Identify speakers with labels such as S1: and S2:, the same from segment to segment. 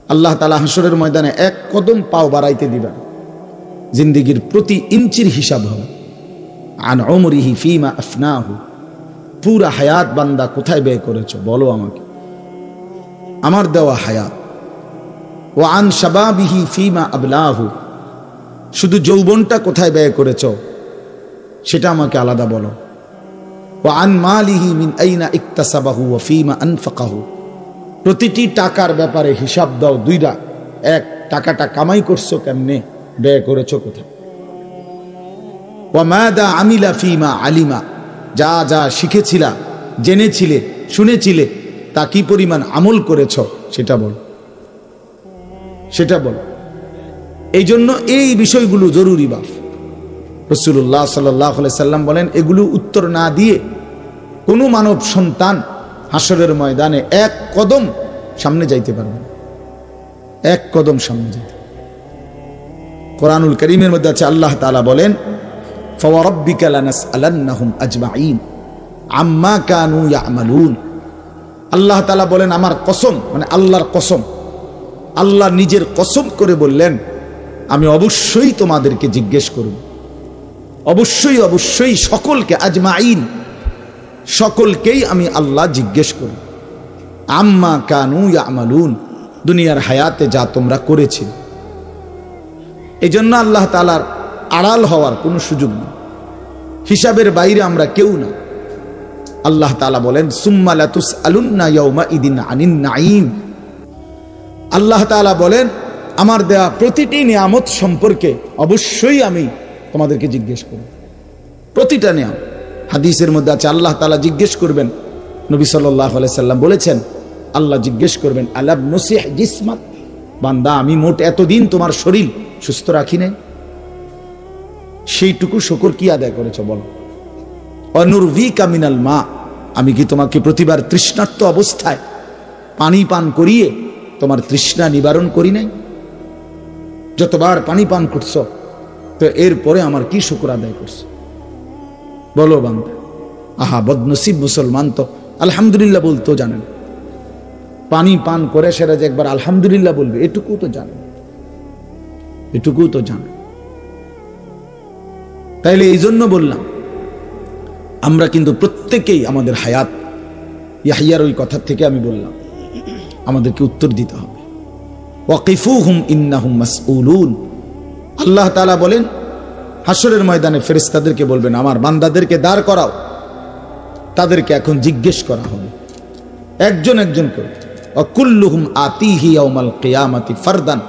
S1: আল্লাহ তাআলা হাসরের ময়দানে এক কদম পাও বাড়াইতে দিবেন, জিন্দেগির প্রতি ইঞ্চির হিসাব হবে। আন উমরিহি ফীমা আফনাহু, পুরা হায়াত বান্দা কোথায় ব্যয় করেছো বলো আমাকে, আমার দেওয়া হায়াত। ওয়া আন শাবাবিহি ফীমা আবলাহু, শুধু যৌবনটা কোথায় ব্যয় করেছো সেটা আমাকে আলাদা বলো। ওয়া আন মালিহি মিন আইনা ইকতাসাবাহু ওয়া ফীমা আনফাকাহু, প্রতিটি টাকার ব্যাপারে হিসাব দাও দুইটা। এক, টাকাটা কামাই করছো কেমনে, ব্যয় করেছো কোথায়। ওয়া মাদা আমিলা ফীমা আলিমা, যা যা শিখেছিলা, জেনেছিলে, শুনেছিলে, তা কি পরিমাণ আমল করেছ সেটা বল, সেটা বল। এই জন্য এই বিষয়গুলো জরুরি বাপ। রাসূলুল্লাহ সাল্লাল্লাহু আলাইহি সাল্লাম বলেন, এগুলো উত্তর না দিয়ে কোনো মানব সন্তান হাসরের ময়দানে এক কদম সামনে যাইতে পারবে না, এক কদম সামনে যাইতে। কোরআনুল কারীমের মধ্যে আছে, আল্লাহ তাআলা বলেন, ফাওয়ারাব্বিকা লানাসআলান্নাহুম আজমাইন আম্মা কানু ইয়ামালুন। আল্লাহ তাআলা বলেন, আমার কসম, মানে আল্লাহর কসম, আল্লাহ নিজের কসম করে বললেন, আমি অবশ্যই তোমাদেরকে জিজ্ঞেস করব, অবশ্যই অবশ্যই সকলকে, আজমাইন সকলকেই আমি আল্লাহ জিজ্ঞেস করব, আম্মা কানু ইয়ামালুন, দুনিয়ার হায়াতে যা তোমরা করেছিলে। এই জন্য আল্লাহ তাআলার আড়াল হওয়ার কোনো সুযোগ নেই, হিসাবের বাইরে আমরা কেউ না। আল্লাহ তাআলা বলেন, সুম্মা লাতুসআলুন্না ইয়াউমা ইদিন আনিন নাঈম। আল্লাহ তাআলা বলেন, আমার দেয়া প্রতিটি নিয়ামত সম্পর্কে অবশ্যই আমি তোমাদেরকে জিজ্ঞেস করব, প্রতিটা নিয়ামত। হাদিসের মধ্যে আছে, আল্লাহ তাআলা জিজ্ঞেস করবেন, নবী সাল্লাল্লাহু আলাইহি সাল্লাম বলেছেন, আল্লাহ জিজ্ঞেস করবেন, আলাম নুসিহ জিসমাক, বান্দা আমি মোট এতদিন তোমার শরীর সুস্থ রাখি নাই, সেইটুকু শুকর কি আদায় করেছো বলো। অনুরভিকা মিনাল মা, আমি কি তোমাকে প্রতিবার তৃষ্ণার্ত অবস্থায় পানি পান করিয়ে তোমার তৃষ্ণা নিবারণ করি নাই? যতবার পানি পান করছো, তো এরপরে আমার কি শুকর আদায় করছো বলো বান্দা। আহা বদনসিব মুসলমান তো আলহামদুলিল্লাহ বলতেও জানেন, পানি পান করে সেটা যে একবার আলহামদুলিল্লাহ বলবে এটুকু তো জানেন, এটুকু তো জানেন। তাইলে এই জন্য বললাম, আমরা কিন্তু প্রত্যেকেই আমাদের হায়াত, ইয়াহইয়ার ওই কথা থেকে আমি বললাম, আমাদেরকে উত্তর দিতে হবে। ওয়াকিফুহুম ইন্নাহুম মাসউলুন। আল্লাহ তাআলা বলেন, হাসরের ময়দানে ফেরেশতাদেরকে বলবেন, আমার বান্দাদেরকে দাঁড় করাও, তাদেরকে এখন জিজ্ঞেস করা হবে একজন একজন করে। ওয়াকুল্লুহুম আতিহি ইয়াউমাল কিয়ামাতি ফারদান।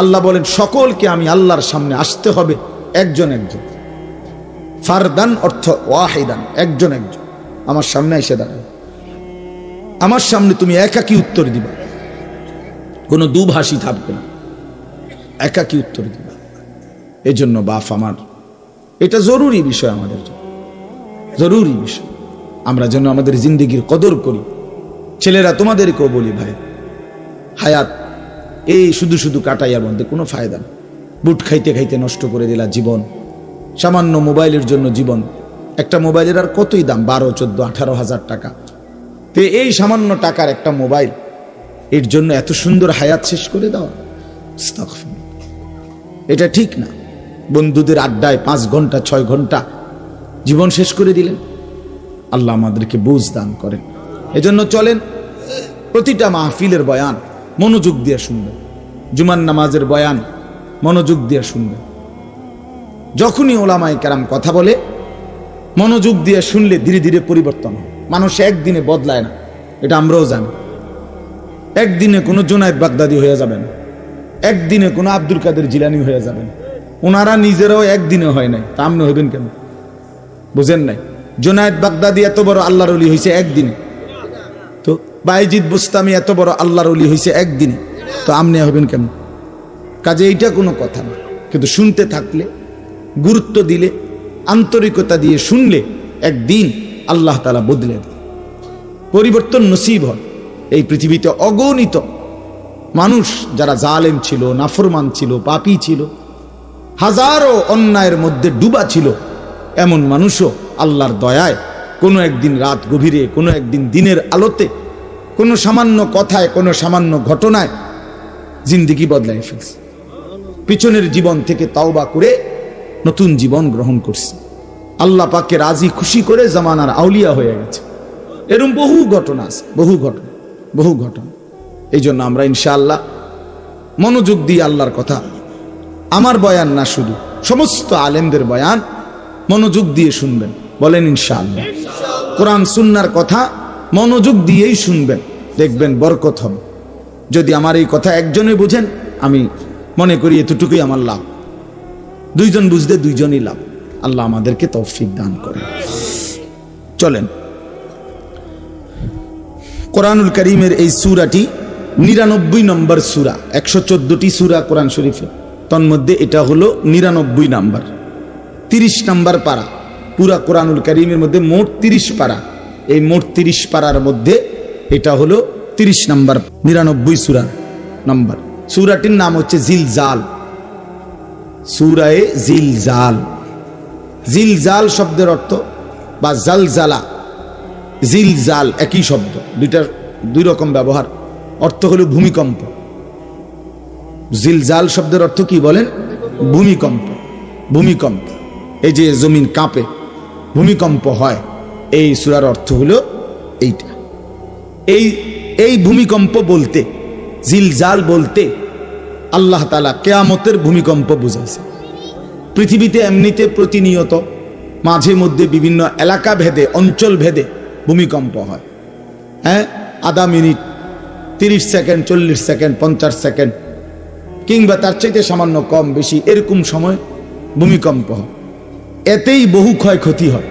S1: আল্লাহ বলেন, সকলকে আমি আল্লাহর সামনে আসতে হবে একজন একজন। ফারদান অর্থ ওয়াহিদান, একজন একজন আমার সামনে এসে দাঁড়াবে, আমার সামনে তুমি একাকী উত্তর দিবা, কোনো দুভাষী থাকবে না, একাকী উত্তর দিবা। এই জন্য বাপ আমার, এটা জরুরি বিষয়, আমাদের জন্য জরুরি বিষয়, আমরা যেন আমাদের জিন্দেগির কদর করি। ছেলেরা তোমাদেরকেও বলি, ভাই হায়াত এই শুধু শুধু কাটাইয়ার মধ্যে কোনো ফায়দা নেই। বুট খাইতে খাইতে নষ্ট করে দিলা জীবন, সামান্য মোবাইলের জন্য জীবন। একটা মোবাইলের আর কতই দাম, 12, 14, 18 হাজার টাকা। তো এই সামান্য টাকার একটা মোবাইল, এর জন্য এত সুন্দর হায়াত শেষ করে দাও, এটা ঠিক না। বন্ধুদের আড্ডায় 5 ঘন্টা 6 ঘন্টা জীবন শেষ করে দিলেন। আল্লাহ আমাদেরকে বুঝ দান করেন। এজন্য চলেন, প্রতিটা মাহফিলের বয়ান মনোযোগ দিয়ে শুনবেন, জুমার নামাজের বয়ান মনোযোগ দিয়ে শুনবেন। যখনই ওলামায়ে কেরাম কথা বলে মনোযোগ দিয়ে শুনলে ধীরে ধীরে পরিবর্তন হয়। মানুষ একদিনে বদলায় না, এটা আমরাও জানি। একদিনে কোনো জুনায়েদ বাগদাদি হয়ে যাবেন, একদিনে কোনো আব্দুল কাদের জিলানী হয়ে যাবেন। ওনারা নিজেরাও একদিনে হয় নাই, তা আপনি হইবেন কেন? বুঝেন নাই? জুনায়েদ বাগদাদি এত বড় আল্লাহর ওলি হয়েছে একদিনে, তো বাইজিদ বুস্তামি এত বড় আল্লাহর ওলি হয়েছে একদিনে, তো আপনি হইবেন কেন? কাজে এইটা কোনো কথা না। কিন্তু শুনতে থাকলে, গুরুত্ব দিলে, আন্তরিকতা দিয়ে শুনলে একদিন আল্লাহ তাআলা বদলে দেয়, পরিবর্তন নসিব হয়। এই পৃথিবীতে অগণিত মানুষ যারা জালেম ছিল, নাফরমান ছিল, পাপী ছিল, হাজারো অন্যায়ের মধ্যে ডুবা ছিল, এমন মানুষও আল্লাহর দয়ায় কোনো একদিন রাত গভীরে, কোনো একদিন দিনের আলোতে, কোনো সামান্য কথায়, কোনো সামান্য ঘটনায় জিন্দেগি বদলাই ফেলছে, পিছনের জীবন থেকে তাওবা করে নতুন জীবন গ্রহণ করছে, আল্লাহ পাককে রাজি খুশি করে জামানার আউলিয়া হয়ে গেছে। এরকম বহু ঘটনা আছে, বহু ঘটনা। এই জন্য আমরা ইনশাআল্লাহ মনোযোগ দিয়ে আল্লাহর কথা, আমার বয়ান না শুধু সমস্ত আলেমদের বয়ান মনোযোগ দিয়ে শুনবেন, বলেন ইনশাআল্লাহ। কোরআন সুন্নাহর কথা মনোযোগ দিয়েই শুনবেন, দেখবেন বরকত হবে। যদি আমার এই কথা একজনে বুঝেন, আমি মনে করি এতটুকুই আমার লাভ। দুইজন বুঝতে দুইজনই লাভ। আল্লাহ আমাদেরকে তৌফিক দান করেন। চলেন, কোরআনুল কারীমের এই সূরাটি 99 নম্বর সূরা। 114টি সূরা কোরআন শরীফে, তন্মধ্যে এটা হলো 99 নাম্বার, 30 নাম্বার পারা। পুরা কোরআনুল কারীমের মধ্যে মোট 30 পারা। এই মোট 30 পারার মধ্যে এটা হলো 30 নাম্বার, 99 সূরা নাম্বার। সূরাটির নাম হচ্ছে জিলজাল, সূরায়ে জিলজাল। জিলজাল শব্দের অর্থ বা জালজালা, জিলজাল একই শব্দ, দুইটার দুই রকম ব্যবহার। অর্থ হলো ভূমিকম্প। জিলজাল শব্দের অর্থ কি বলেন? ভূমিকম্প। ভূমিকম্প, এই যে জমিন কাঁপে, ভূমিকম্প হয়, এই সূরার অর্থ হলো এইটা। এই ভূমিকম্প বলতে, জিলজাল বলতে আল্লাহ তাআলা কিয়ামতের ভূমিকম্প বুঝাইছে। পৃথিবীতে এমনিতে প্রতিনিয়ত মাঝে মধ্যে বিভিন্ন এলাকা ভেদে, অঞ্চল ভেদে ভূমিকম্প হয়। হ্যাঁ, আধা মিনিট, 30 সেকেন্ড, 40 সেকেন্ড, 50 সেকেন্ড, কিংবা তার চাইতে সামান্য কম বেশি এরকম সময় ভূমিকম্প হয়। এতেই বহু ক্ষয়ক্ষতি হয়।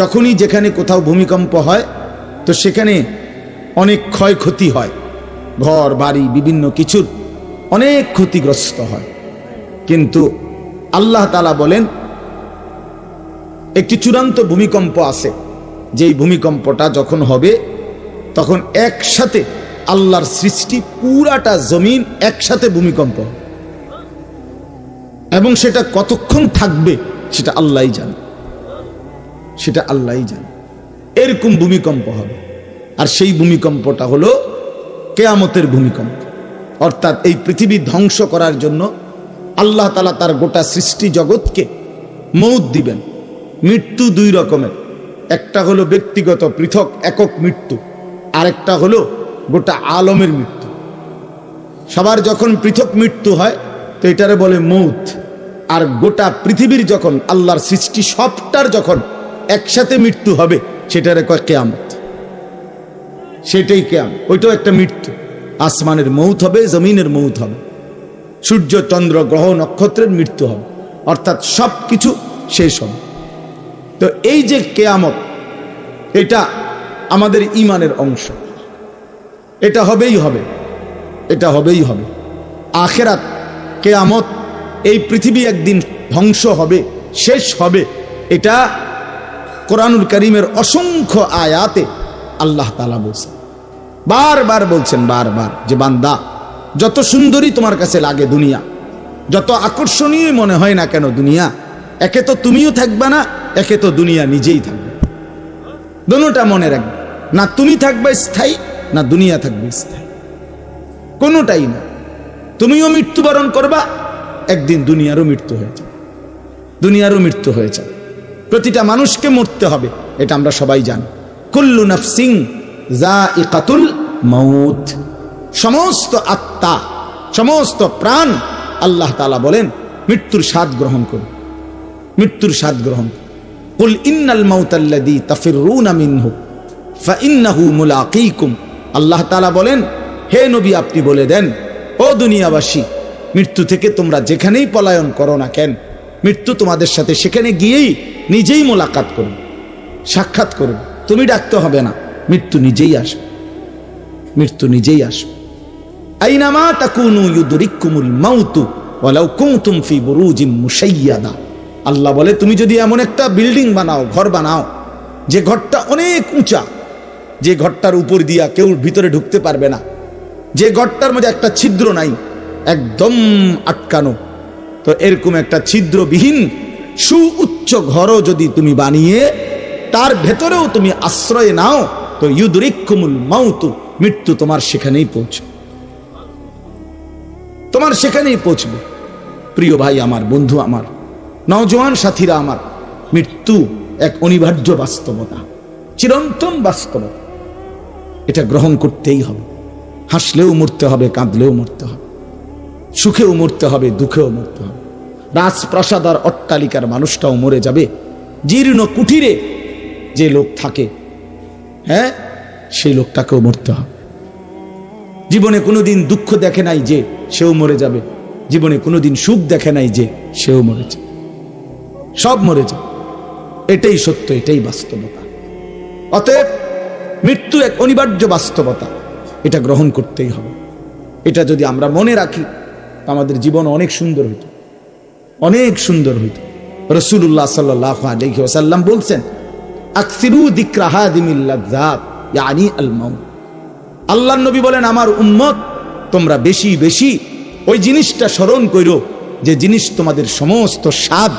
S1: যখনই যেখানে কোথাও ভূমিকম্প হয় তো সেখানে অনেক ক্ষয়ক্ষতি হয়, ঘর বাড়ি বিভিন্ন কিছুর অনেক ক্ষতিগ্রস্ত হয়। কিন্তু আল্লাহ তাআলা বলেন একটি চূড়ান্ত ভূমিকম্প আছে, যেই ভূমিকম্পটা যখন হবে তখন একসাথে আল্লাহর সৃষ্টি পুরাটা জমিন একসাথে ভূমিকম্প, এবং সেটা কতক্ষণ থাকবে সেটা আল্লাহই জানে, সেটা আল্লাহই জানে। এরকম ভূমিকম্প হবে, আর সেই ভূমিকম্পটা হলো কিয়ামতের ভূমিকম্প। অর্থাৎ এই পৃথিবী ধ্বংস করার জন্য আল্লাহ তাআলা তার গোটা সৃষ্টি জগৎকে মৌত দিবেন। মৃত্যু দুই রকমের, একটা হলো ব্যক্তিগত পৃথক একক মৃত্যু, আরেকটা হলো গোটা আলমের মৃত্যু। সবার যখন পৃথক মৃত্যু হয় তো এটারে বলে মৌত, আর গোটা পৃথিবীর যখন আল্লাহর সৃষ্টি সবটার যখন একসাথে মৃত্যু হবে সেটারে কয় কিয়ামত। সেটাই কিয়ামত, ওইটাও একটা মৃত্যু। আসমানের মৌত হবে, জমিনের মৌত হবে, সূর্য চন্দ্র গ্রহ নক্ষত্রের মৃত্যু হবে, অর্থাৎ সব কিছু শেষ হবে। তো এই যে কিয়ামত, এটা আমাদের ঈমানের অংশ, এটা হবেই হবে, এটা হবেই হবে। আখিরাত, কিয়ামত, এই পৃথিবী একদিন ধ্বংস হবে, শেষ হবে, এটা কোরআনুল কারীমের অসংখ্য আয়াতে আল্লাহ তাআলা বলছেন, বারবার বলছেন, বারবার, যে বান্দা যত সুন্দরী তোমার কাছে লাগে দুনিয়া, যত আকর্ষণীয় মনে হয় না কেন দুনিয়া, একে তো তুমিও থাকবে না, একে তো দুনিয়া নিজেই থাকবে। দুটোটা মনে রাখবে, না তুমি থাকবে স্থায়ী, না দুনিয়া থাকবে স্থায়ী, কোনোটাই না। তুমিও মৃত্যুবরণ করবা, একদিন দুনিয়ারও মৃত্যু হয়ে যাবে, দুনিয়ারও মৃত্যু হয়ে যাবে। প্রতিটা মানুষকে মরতে হবে, এটা আমরা সবাই জানি। কুল্লু নাফসিন যায়িকাতুল মাউত, সমস্ত আত্মা, সমস্ত প্রাণ, আল্লাহ তাআলা বলেন মৃত্যুর স্বাদ গ্রহণ করুন, মৃত্যুর স্বাদ গ্রহণ। কুল ইন্নাল মাউতাল্লাযী তাফিরুনা মিনহু ফাইন্নাহু মুলাকীকুম, আল্লাহ তাআলা বলেন হে নবী আপনি বলে দেন, ও দুনিয়াবাসী, মৃত্যু থেকে তোমরা যেখানেই পলায়ন করো না কেন, মৃত্যু তোমাদের সাথে সেখানে গিয়েই নিজেই মোলাকাত করবে, সাক্ষাৎ করবে। তুমি ডাকতে হবে না, মৃত্যু নিজেই আসবে, মৃত্যু নিজেই আসবে। আইনামা তাকুনু ইউদরিকুমুল মাউতু ওয়ালাউ কুনতুম ফি বুরুজিম মুশাইয়াদা, আল্লাহ বলে তুমি যদি এমন একটা বিল্ডিং বানাও, ঘর বানাও, যে ঘরটা অনেক উঁচা, যে ঘরটার উপর দিয়া কেউ ভিতরে ঢুকতে পারবে না, যে ঘরটার মধ্যে একটা ছিদ্র নাই, একদম আটকানো, তো এরকম একটা ছিদ্রবিহীন সুউচ্চ ঘরও যদি তুমি বানিয়ে তার ভেতরেও তুমি আশ্রয় নাও, তো ইউদরিকুমুল মাউতু, মৃত্যু তোমার সেখানেই পৌঁছে। তোমার সেখানেই পৌঁছবে। প্রিয় ভাই আমার, বন্ধু আমার, নওজোয়ান সাথীরা আমার, মৃত্যু এক অনিবার্য বাস্তবতা, চিরন্তন বাস্তবতা। এটা গ্রহণ করতেই হবে। হাসলেও মরতে হবে, কাঁদলেও মরতে হবে, সুখেও মরতে হবে, দুঃখেও মরতে হবে। রাজপ্রাসাদ আর অট্টালিকার মানুষটাও মরে যাবে। জীর্ণ কুঠিরে যে লোক থাকে, হ্যাঁ, সেই লোকটাকেও মরতে হবে। জীবনে কোনোদিন দুঃখ দেখে নাই যে, সেও মরে যাবে। জীবনে কোনোদিন সুখ দেখে নাই যে, সেও মরে যাবে। সব মরে যাবে। এটাই সত্য, এটাই বাস্তবতা। অতএব মৃত্যু এক অনিবার্য বাস্তবতা, এটা গ্রহণ করতেই হবে। এটা যদি আমরা মনে রাখি, আমাদের জীবন অনেক সুন্দর হইত, অনেক সুন্দর হইত। রাসূলুল্লাহ সাল্লাল্লাহু আলাইহি ওয়াসাল্লাম বলছেন, আকসিরু যিকরা হাদিমিল লাযযাত ইয়ানি আল মাউত। আল্লাহর নবী বলেন, আমার উম্মত তোমরা বেশি বেশি ওই জিনিসটা স্মরণ করো যে জিনিস তোমাদের সমস্ত স্বাদ,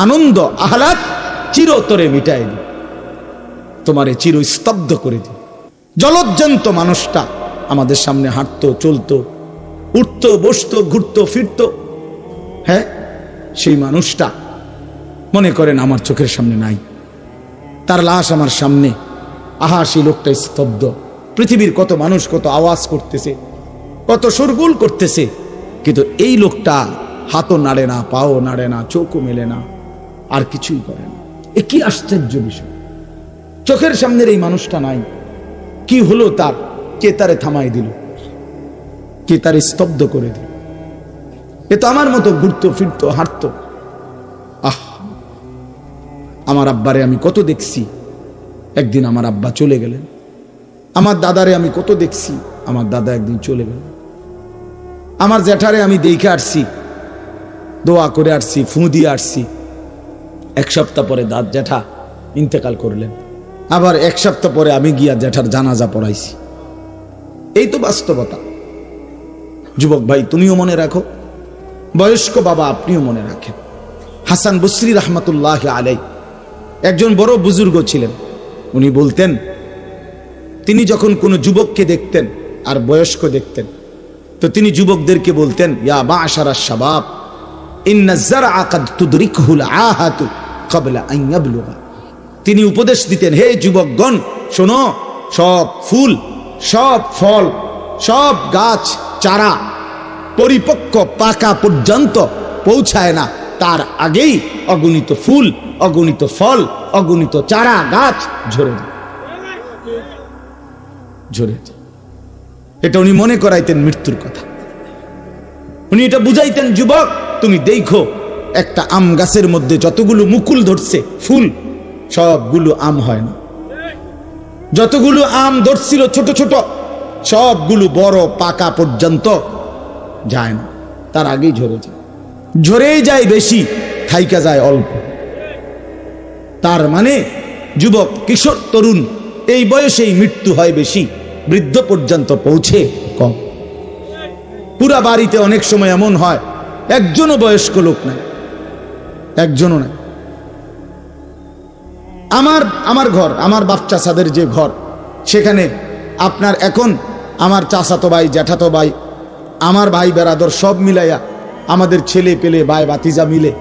S1: আনন্দ, আহ্লাদ চিরতরে মিটায় দিবে, তোমারে চির স্তব্ধ করে দিবে। জলজ্জান্ত মানুষটা আমাদের সামনে হাঁটতো, চলতো, উঠতো, বসতো, ঘুরতো, ফিরতো, হ্যাঁ, সেই মানুষটা মনে করেন আমার চোখের সামনে নাই, তার লাশ আমার সামনে। আহা, সেই লোকটা স্তব্ধ। পৃথিবীর কত মানুষ কত আওয়াজ করতেছে, কত শোরগোল করতেছে, কিন্তু এই লোকটা হাতও নাড়ে না, পাও নাড়ে না, চোখও মেলে না, আর কিছুই করে না। এ কি আশ্চর্য বিষয়! চোখের সামনের এই মানুষটা নাই, কি হলো তার? কে তারে থামাই দিল? কে তারে স্তব্ধ করে দিল? এ তো আমার মতো ঘুরতো, ফিরতো, হাঁটতো। আহ, আমার আব্বারে আমি কত দেখছি, একদিন আমার আব্বা চলে গেলেন। আমার দাদারে আমি কত দেখছি, আমার দাদা একদিন চলে গেলেন। আমার জ্যাঠারে আমি দেখে আসছি, দোয়া করে আসছি, ফু দিয়ে আসছি। এক সপ্তাহ পরে জ্যাঠা ইন্তেকাল করলেন। আবার এক সপ্তাহ পরে আমি গিয়া জ্যাঠার জানাজা পড়াইছি। এই তো বাস্তবতা। যুবক ভাই, তুমিও মনে রাখো, বয়স্ক বাবা আপনিও মনে রাখেন। হাসান বসরি রহমতুল্লাহ আলাইহি একজন বড় বুজুর্গ ছিলেন। উনি বলতেন, তিনি যখন কোনো যুবককে দেখতেন আর বয়স্ক দেখতেন, তো তিনি যুবকদেরকে বলতেন, ইয়া মা'শারাশ শাবাব ইন্নাজ যারআ কাদ তুদরিকুহুল আহাতু ক্বাবলা আন ইয়াবলুগা। তিনি উপদেশ দিতেন, হে যুবকগণ শোনো, সব ফুল, সব ফল, সব গাছ চারা পরিপক্ক পাকা পর্যন্ত পৌঁছায় না, তার আগেই অগণিত ফুল, অগণিত ফল, অগণিত চারা গাছ ঝরে যায়, ঝরে যায়। এটা উনি মনে করাইতেন মৃত্যুর কথা। উনি এটা বুঝাইতেন, যুবক তুমি দেখো, একটা আম গাছের মধ্যে যতগুলো মুকুল ধরছে ফুল, সবগুলো আম হয় না। যতগুলো আম ধরছিল ছোট ছোট, সবগুলো বড় পাকা পর্যন্ত যায় না, তার আগেই ঝরে যায়। ঝরেই যায় বেশি, থাইকা যায় অল্প। তার মানে যুবক, কিশোর, তরুণ এই বয়সেই মৃত্যু হয় বেশি, বৃদ্ধ পর্যন্ত পৌঁছে কম। পুরা বাড়িতে অনেক সময় এমন হয়, একজনও বয়স্ক লোক নাই, একজনও নাই। আমার ঘর, আমার বাচ্চা সাদের যে ঘর, সেখানে আপনার এখন আমার চাচাতো ভাই, জ্যাঠাতো ভাই, আমার ভাই বেরাদর সব মিলাইয়া আমাদের ছেলে পেলে ভাই ভাতিজা মিলে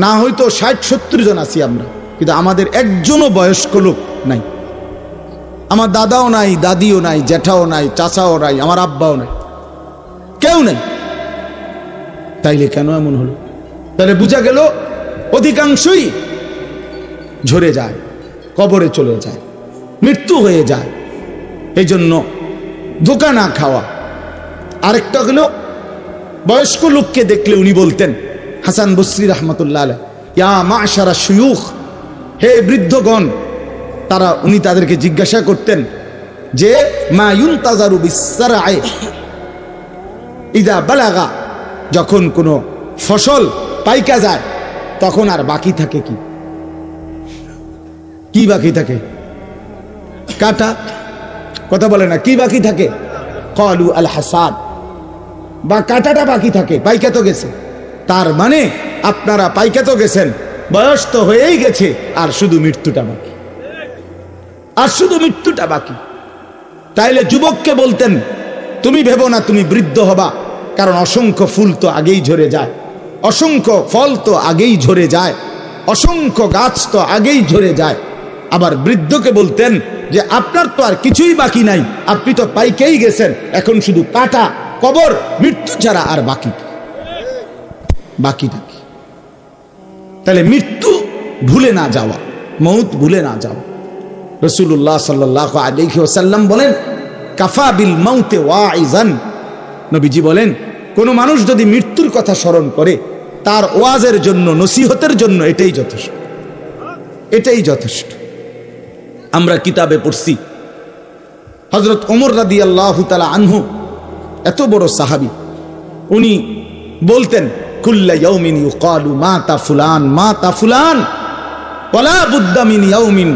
S1: না হয়তো 60-70 জন আছি আমরা, কিন্তু আমাদের একজনও বয়স্ক লোক নাই। আমার দাদাও নাই, দাদিও নাই, জ্যাঠাও নাই, চাচাও নাই, আমার আব্বাও নাই, কেউ নাই। তাইলে কেন এমন হলো? তাহলে বোঝা গেল অধিকাংশই ঝরে যায়, কবরে চলে যায়, মৃত্যু হয়ে যায়। এই জন্য ধোঁকা না খাওয়া। আরেকটা হলো, বয়স্ক লোককে দেখলে উনি বলতেন, হাসান বসরি রহমতুল্লাহ আলাইহি, ইয়া মা'শারা শুয়ুখ, হে বৃদ্ধগণ। উনি তাদেরকে জিজ্ঞাসা করতেন যে, মা ইউনতাজারু বিসসারআ ইযা বালাগা, যখন কোনো ফসল পাইকা যায় তখন আর বাকি থাকে কি? কি বাকি থাকে? কাটা। কথা বলে না, কি বাকি থাকে? ক্বালু আল হাসাদ, বা কাটাটা বাকি থাকে, পাইকা তো গেছে। তার মানে আপনারা পাইকা তো গেছেন, বয়স তো হয়েই গেছে, আর শুধু মৃত্যুটা বাকি, আর শুধু মৃত্যুটা বাকি। তাইলে যুবককে বলতেন, তুমি ভেবো না তুমি বৃদ্ধ হবা, কারণ অসংখ্য ফুল তো আগেই ঝরে যায়, অসংখ্য ফল তো আগেই ঝরে যায়, অসংখ্য গাছ তো আগেই ঝরে যায়। আবার বৃদ্ধকে বলতেন যে আপনার তো আর কিছুই বাকি নাই, আপনি তো পাইকেই গেছেন, এখন শুধু কাটা, কবর, মৃত্যু ছাড়া আর বাকিটা কি? তাহলে মৃত্যু ভুলে না যাওয়া, মউত ভুলে না যাওয়া। রাসূলুল্লাহ সাল্লাল্লাহু আলাইহি ওয়াসাল্লাম বলেন, কাফা বিল মাউতে ওয়াইজান। নবীজি বলেন, কোন মানুষ যদি মৃত্যুর কথা স্মরণ করে তার ওয়াজের জন্য, নসিহতের জন্য এটাই যথেষ্ট, এটাই যথেষ্ট। আমরা কিতাবে পড়ছি হযরত ওমর রাদিয়াল্লাহু তাআলা আনহু, এত বড় সাহাবী, উনি বলতেন কুল্লা ইয়াউমিন ইউকালু মাতা ফুলান মাতা ফুলান ওয়ালা বুদ্দা মিন ইয়াউমিন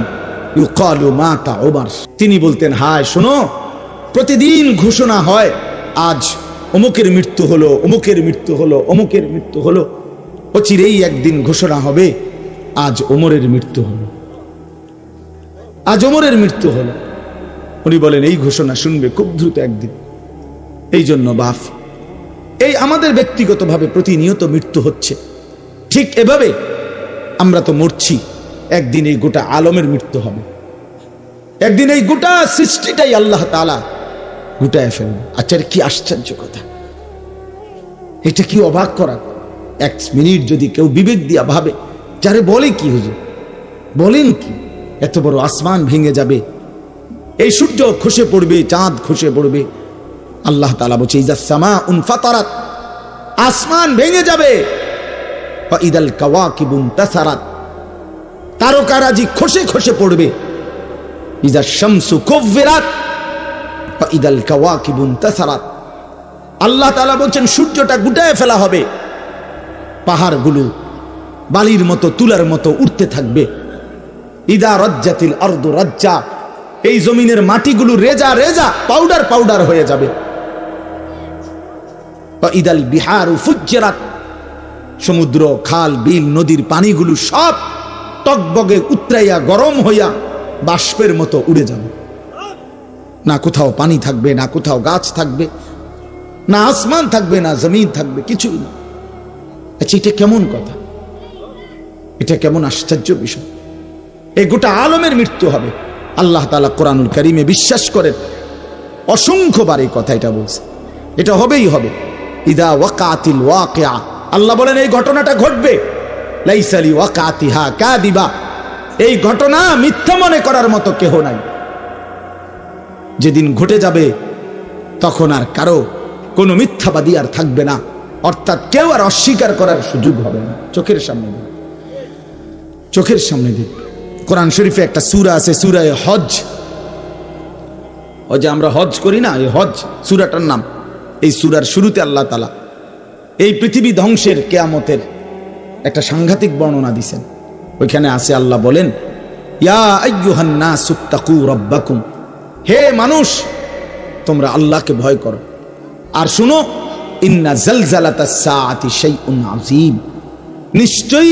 S1: ইউকালু মাতা ওমর। তিনি বলতেন, হায় শোনো, প্রতিদিন ঘোষণা হয় আজ অমুকের মৃত্যু হলো, অমুকের মৃত্যু হলো, অমুকের মৃত্যু হলো। অচিরেই একদিন ঘোষণা হবে আজ ওমরের মৃত্যু হলো, আজ ওমরের মৃত্যু হলো। উনি বলেন এই ঘোষণা শুনবে খুব দ্রুত একদিন। এই জন্য বাপ, এই আমাদের ব্যক্তিগতভাবে প্রতিনিয়ত মৃত্যু হচ্ছে, ঠিক এভাবে আমরা তো মরছি, একদিন এই গোটা আলমের মৃত্যু হবে, একদিন এই গোটা সৃষ্টিটাই আল্লাহ তাআলা গুটায় ফেলবে। আচ্ছা, কি আশ্চর্য কথা, এটা কি অবাক করা। এক মিনিট যদি কেউ বিবেক দিয়া ভাবে, যারে বলে কি হুজুর, বলেন কি, এত বড় আসমান ভেঙে যাবে, এই সূর্য খসে পড়বে, চাঁদ খসে পড়বে। আল্লাহ তাআলা বলছে ইজা সামাউন ফাতারাত, আসমান ভেঙে যাবে, ওয়া ইদাল কাওয়াকিবুন তাসারাত, তারকারাজি খসে খসে পড়বে, ইজা শামসু কুব্বিরাত ওয়া ইদাল কাওয়াকিবুন তাসারাত। আল্লাহ তাআলা বলছেন সূর্যটা গুটায় ফেলা হবে, পাহাড়গুলো বালির মতো, তুলার মতো উঠতে থাকবে। ইদা রাজ্জাতিল আরদু রাজ্জা, এই জমিনের মাটিগুলো রেজা রেজা, পাউডার পাউডার হয়ে যাবে। ইদাল বিহারু ফুজ্জিরাত, সমুদ্র, খাল, বিল, নদীর পানিগুলো সব টকবগে উতরাইয়া গরম হইয়া বাষ্পের মতো উড়ে যাবে। না কোথাও পানি থাকবে, না কোথাও গাছ থাকবে, না আসমান থাকবে, না জমিন থাকবে, কিছুই না। আচ্ছা, এটা কেমন কথা, এটা কেমন আশ্চর্য বিষয়। এই গোটা আলমের মৃত্যু হবে। আল্লাহ তাআলা কোরআনুল কারীমে বিশ্বাস করেন, অসংখ্যবার এই কথা এটা বলছে, এটা হবেই হবে। ইদা ওয়াকাতিল ওয়াকিআ, আল্লাহ বলেন এই ঘটনাটা ঘটবে। লাইসা লি ওয়াকাতিহা কাযিবা, এই ঘটনা মিথ্যা মনে করার মতো কেহ নাই। যেদিন ঘটে যাবে তখন আর কারো কোনো মিথ্যাবাদী আর থাকবে না, অর্থাৎ কেউ আর অস্বীকার করার সুযোগ হবে না। চোখের সামনে দিন, চোখের সামনে দিন। কোরআন শরীফে একটা সূরা আছে, সূরা হজ। ওই যে আমরা হজ করি না, এই হজ সূরাটার নাম। এই সূরার শুরুতে আল্লাহ তাআলা এই পৃথিবী ধ্বংসের, কিয়ামতের একটা সাংঘাতিক বর্ণনা দিয়েছেন। ওইখানে আছে, আল্লাহ বলেন ইয়া আইয়ুহান নাসুত্তাকু রাব্বাকুম, হে মানুষ তোমরা আল্লাহকে ভয় করো। আর শুনো, ইন্না জালজালাতাস সাআতি শাইউন আযীম, নিশ্চয়ই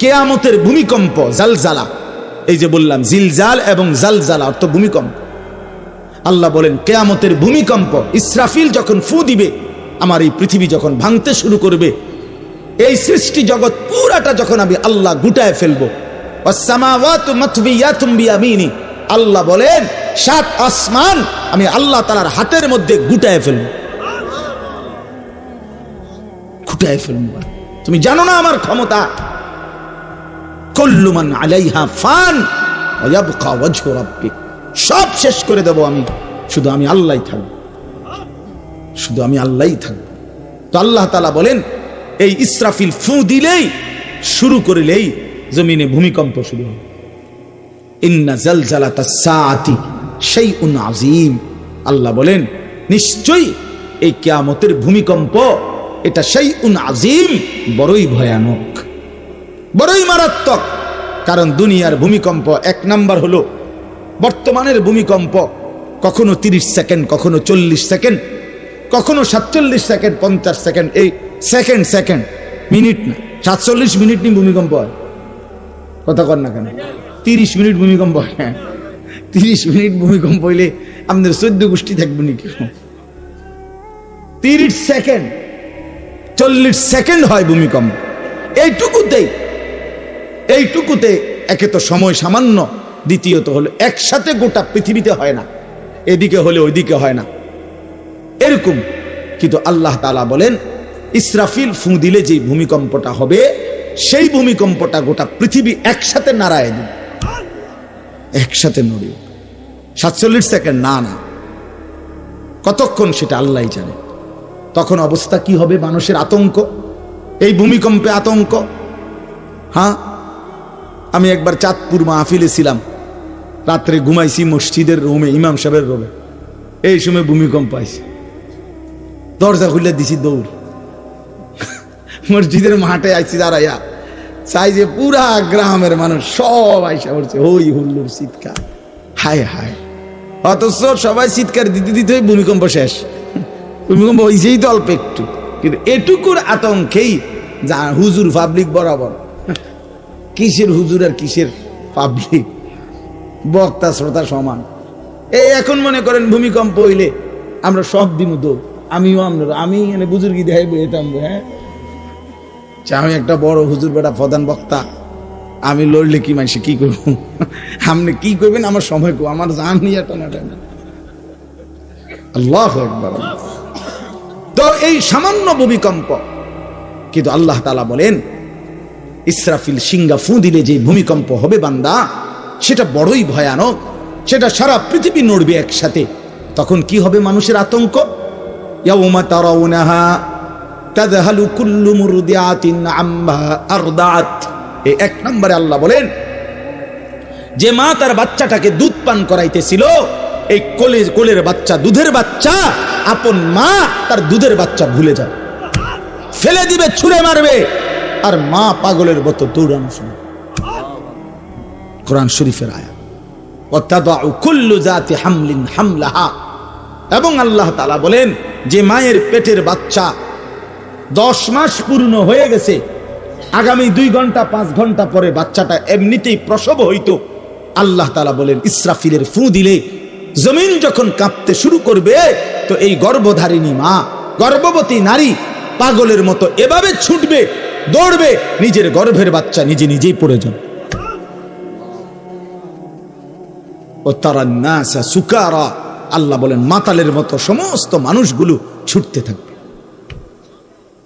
S1: কিয়ামতের ভূমিকম্প, জালজালা, এই যে বললাম জিলজাল এবং জালজালা অর্থ ভূমিকম্প। আল্লাহ বলেন কিয়ামতের ভূমিকম্প, ইসরাফিল যখন ফু দিবে, আমার এই পৃথিবী যখন ভাঙতে শুরু করবে, এই সৃষ্টি জগৎ পুরাটা যখন আমি আল্লাহ গুটায় ফেলবো, ওয়াস সামাওয়াতু মাতবিয়াতুম বিয়ামিনি, আল্লাহ বলেন 7 আসমান আমি আল্লাহ তাআলার হাতের মধ্যে গুটায় ফেলবো, গুটায় ফেলবো। তুমি জানো না আমার ক্ষমতা। কুল্লু মান আলাইহা ফান ওয়া ইয়াবকা ওয়াজহু রাব্বিক, সব শেষ করে দেব আমি, শুধু আমি আল্লাহই থাকব, শুধু আমি আল্লাহই থাকব। তো আল্লাহ তাআলা বলেন এই ইসরাফিল ফু দিলেই, শুরু করিলেই জমিনে ভূমিকম্প শুরু হবে। ইন্না জালজালাতাস সাআতি শাইউন আযীম, আল্লাহ বলেন নিশ্চয়ই এই কিয়ামতের ভূমিকম্প এটা শাইউন আযীম, বড়ই ভয়ানক, বড়ই মারাত্মক। কারণ দুনিয়ার ভূমিকম্প এক নাম্বার হলো বর্তমানের ভূমিকম্প, কখনো 30 সেকেন্ড, কখনো 40 সেকেন্ড, কখনো 47 সেকেন্ড, 50 সেকেন্ড, এই সেকেন্ড সেকেন্ড, মিনিট না, 47 মিনিট নি ভূমিকম্প হয়। কথা কর না কেন, 30 মিনিট ভূমিকম্প হয়। 30 মিনিট ভূমিকম্প হইলে আমাদের 14 গোষ্ঠী থাকবে নাকি? 30 সেকেন্ড 40 সেকেন্ড হয় ভূমিকম্প। এইটুকুতে একে তো সময় সামান্য, দ্বিতীয়ত হলো একসাথে গোটা পৃথিবীতে হয় না, এদিকে হলে ওইদিকে হয় না এরকম। কিন্তু আল্লাহ তাআলা বলেন ইসরাফিল ফু দিলে যে ভূমিকম্পটা হবে, সেই ভূমিকম্পটা গোটা পৃথিবী একসাথে নাড়ায় দিবে, একসাথে নড়ে। 47 সেকেন্ড না, কতক্ষণ সেটা আল্লাহই জানে। তখন অবস্থা কি হবে? মানুষের আতঙ্ক, এই ভূমিকম্পে আতঙ্ক। হ্যাঁ, আমি একবার চাঁদপুর মাহফিলে ছিলাম, রাত্রে ঘুমাইছি মসজিদের রুমে, ইমাম সাহেবের রুমে। এই সময় ভূমিকম্প আইছে, দরজা খুলে দিছি দৌড়, মসজিদের মাঠে আইছি দাঁড়াইয়া, চাই যে পুরা গ্রামের মানুষ সব আইসা পড়ছে, হই হুল্লোড় চিৎকার, হায় হায়। অথচ সবাই চিৎকার দিতে দিতে ভূমিকম্প শেষ। ভূমিকম্প হয়েছেই তো অল্প একটু, কিন্তু এটুকুর আতঙ্কেই যা হুজুর পাবলিক বরাবর। কিসের হুজুর আর কিসের পাবলিক, বক্তা শ্রোতা সমান। এই এখন মনে করেন ভূমিকম্প হইলে আমরা সব দিন দৌড়, আমি এনে বুজুর্গি দেখাইবো এতাম। হ্যাঁ, আমি একটা বড় হুজুর বেটা প্রধান বক্তা, আমি লড়লে কি মানুষ কি করব? আপনি কি করবেন? আমার সময় কো, আমার জান নিয়ে টানা টানা। আল্লাহু আকবার। তো এই সামান্য ভূমিকম্প, কিন্তু আল্লাহ তাআলা বলেন ইসরাফিল সিংহা ফু দিলে যে ভূমিকম্প হবে বান্দা, সেটা বড়ই ভয়ানক, সেটা সারা পৃথিবী নড়বে একসাথে। তখন কি হবে? মানুষের আতঙ্ক। ইয়াউমা তারাউনাহা তাযহালু কুল্লু মুরদিআতিন আম্মা আরদাত। এই 1 নম্বরে আল্লাহ বলেন যে মা তার বাচ্চাটাকে দুধ পান করাইতেছিল, এই কোলের বাচ্চা, দুধের বাচ্চা, আপন মা তার দুধের বাচ্চা ভুলে যাবে, ফেলে দিবে, ছুঁড়ে মারবে, আর মা পাগলের মতো দৌড়ানো শুনে। কোরআন শরীফের আয়াত। ওয়াতাদাউ কুল্লু যাতি হামলিন হামলাহা। এবং আল্লাহ তাআলা বলেন যে মায়ের পেটের বাচ্চা 10 মাস পূর্ণ হয়ে গেছে, আগামী 2 ঘন্টা 5 ঘন্টা পরে বাচ্চাটা এমনিতেই প্রসব হইতো। আল্লাহ তাআলা বলেন ইসরাফিলের ফু দিলে জমিন যখন কাঁপতে শুরু করবে, তো এই গর্ভধারিণী মা, গর্ভবতী নারী পাগলের মতো এভাবে ছুটবে, দৌড়বে, নিজের গর্ভের বাচ্চা নিজে নিজেই পড়ে যাবে। ও তারান নাসা সুকারা, আল্লাহ বলেন মাতালের মতো সমস্ত মানুষগুলো ছুটতে থাকবে।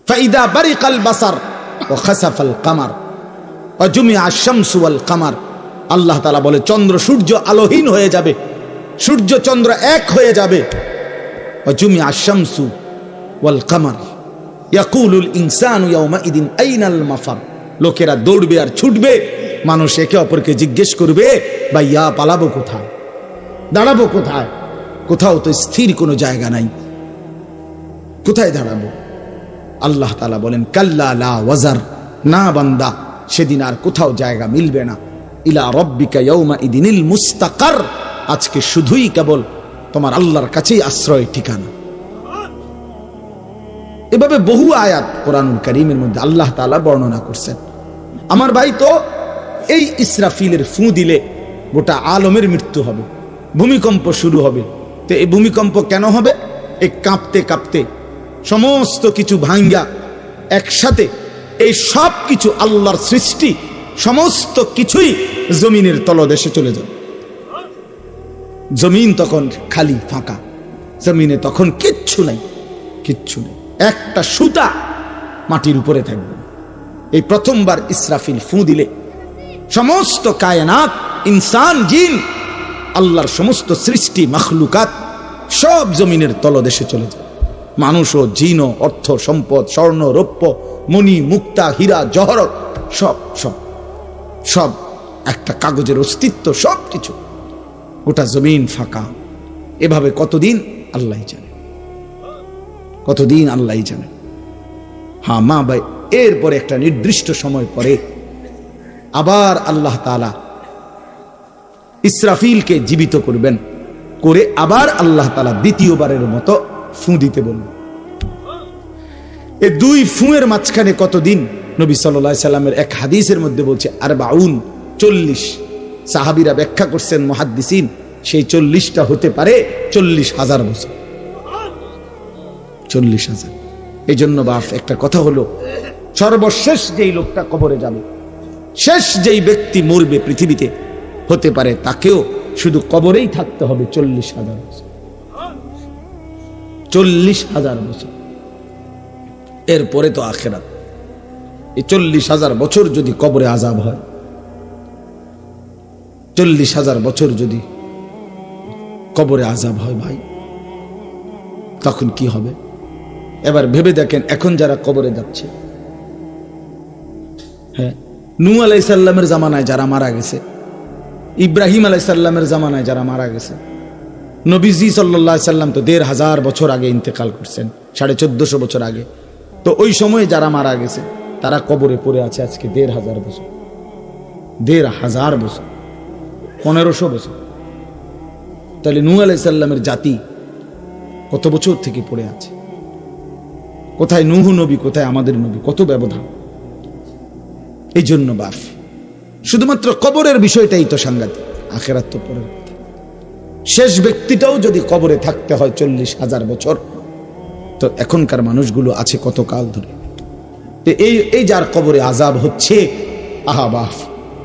S1: ফাইদা বারিকাল বাসার ওয়া খাসাফাল কামার ওয়া জুমিআ আশ-শামসু ওয়াল কামার। আল্লাহ তাআলা বলে চন্দ্র সূর্য আলোহীন হয়ে যাবে, সূর্য চন্দ্র এক হয়ে যাবে। ওয়া জুমিআ আশ-শামসু ওয়াল কামার ইয়াকুলুল ইনসানু ইয়াওমাইদিন আইনাল মাফার। লোকেরা দৌড়বে আর ছুটবে, মানুষ একে অপরকে জিজ্ঞেস করবে ভাইয়া পালাবো কোথায়, দাঁড়াবো কোথায়? কোথাও তো স্থির কোনো জায়গা নাই, কোথায় দাঁড়াবো? আল্লাহ তাআলা বলেন কাল্লা লা ওয়াজার, না বান্দা, সেদিন আর কোথাও জায়গা মিলবে না। ইলা রাব্বিকা ইয়াওমাইদিনিল মুস্তাকার, আজকে শুধুই কেবল তোমার আল্লাহর কাছেই আশ্রয় ঠিকানা। এভাবে বহু আয়াত কোরআনুল কারীমের মধ্যে আল্লাহ তাআলা বর্ণনা করছেন। আমার ভাই, তো এই ইসরাফিলের ফু দিলে গোটা আলমের মৃত্যু হবে, ভূমিকম্প শুরু হবে। তো এই ভূমিকম্প কেন হবে? এই কাঁপতে কাঁপতে সমস্ত কিছু ভাঙ্গা একসাথে, এই সব কিছু আল্লাহর সৃষ্টি, সমস্ত কিছুই জমিনের তলদেশে চলে যাবে। জমিন তখন খালি ফাঁকা, জমিনে তখন কিচ্ছু নাই, কিচ্ছু নেই, একটা সুতা মাটির উপরে থাকবে। এই প্রথমবার ইসরাফিল ফু দিলে সমস্ত কায়নাত, ইনসান, জিন, আল্লাহর সমস্ত সৃষ্টি, মাখলুকাত সব জমিনের তলদেশে চলে যায়। মানুষ ও জিন ও অর্থ সম্পদ, স্বর্ণ রৌপ্য, মণি মুক্তা, হীরা জহরত, সব সব সব একটা কাগজের অস্তিত্ব, সব কিছু, ওটা জমিন ফাঁকা। এভাবে কতদিন আল্লাহই জানে, কতদিন আল্লাহই জানে। হ্যাঁ মা ভাই, এরপরে একটা নির্দিষ্ট সময় পরে আবার আল্লাহ তাআলা ইসরাফিলকে জীবিত করবেন, করে আবার আল্লাহ তাআলা দ্বিতীয়বারের মতো ফু দিতে বলবেন। এই 2 ফুঁয়ের মাঝখানে কতদিন? নবী সাল্লাল্লাহু আলাইহি সাল্লামের এক হাদিসের মধ্যে বলছে 40 সাহাবীরা ব্যাখ্যা করছেন, মুহাদ্দিসিন, সেই 40টা হতে পারে 40,000 বছর। 40,000। এই জন্য বাপ একটা কথা হলো, সর্বশেষ যেই লোকটা কবরে যাবে, শেষ যেই ব্যক্তি মরবে পৃথিবীতে হতে পারে, তাকেও শুধু কবরেই থাকতে হবে 40,000 বছর। 40,000 বছর, এরপরে তো আখিরাত। এই 40,000 বছর যদি কবরে আযাব হয়, 40,000 বছর যদি কবরে আযাব হয় ভাই, তখন কি হবে? এবার ভেবে দেখেন, এখন যারা কবরে যাচ্ছে, হ্যাঁ, নূহ আলাইহিস সালামের জামানায় যারা মারা গেছে, ইব্রাহিম আলাইহিস সালামের জামানায় যারা মারা গেছে, নবীজি সাল্লাল্লাহু আলাইহি সাল্লাম তো 1,500 বছর আগে ইন্তেকাল করছেন, 1450 বছর আগে। তো ওই সময় যারা মারা গেছে তারা কবরে পড়ে আছে আজকে 1,500 বছর, 1,500 বছর, 1500 বছর। তাহলে নূহ আলাইহিস সালামের জাতি কত বছর থেকে পড়ে আছে? কোথায় নূহ নবী, কোথায় আমাদের নবী? কত ব্যবধান! এই জন্য বাপ, শুধুমাত্র কবরের বিষয়টাই তো সাংঘাতিক, আখিরাত তো পরের কথা। শেষ ব্যক্তিটাও যদি কবরে থাকতে হয় 40,000 বছর, তো এখনকার মানুষগুলো আছে কত কাল ধরে। এই যার কবরে আযাব হচ্ছে, আহা বাপ,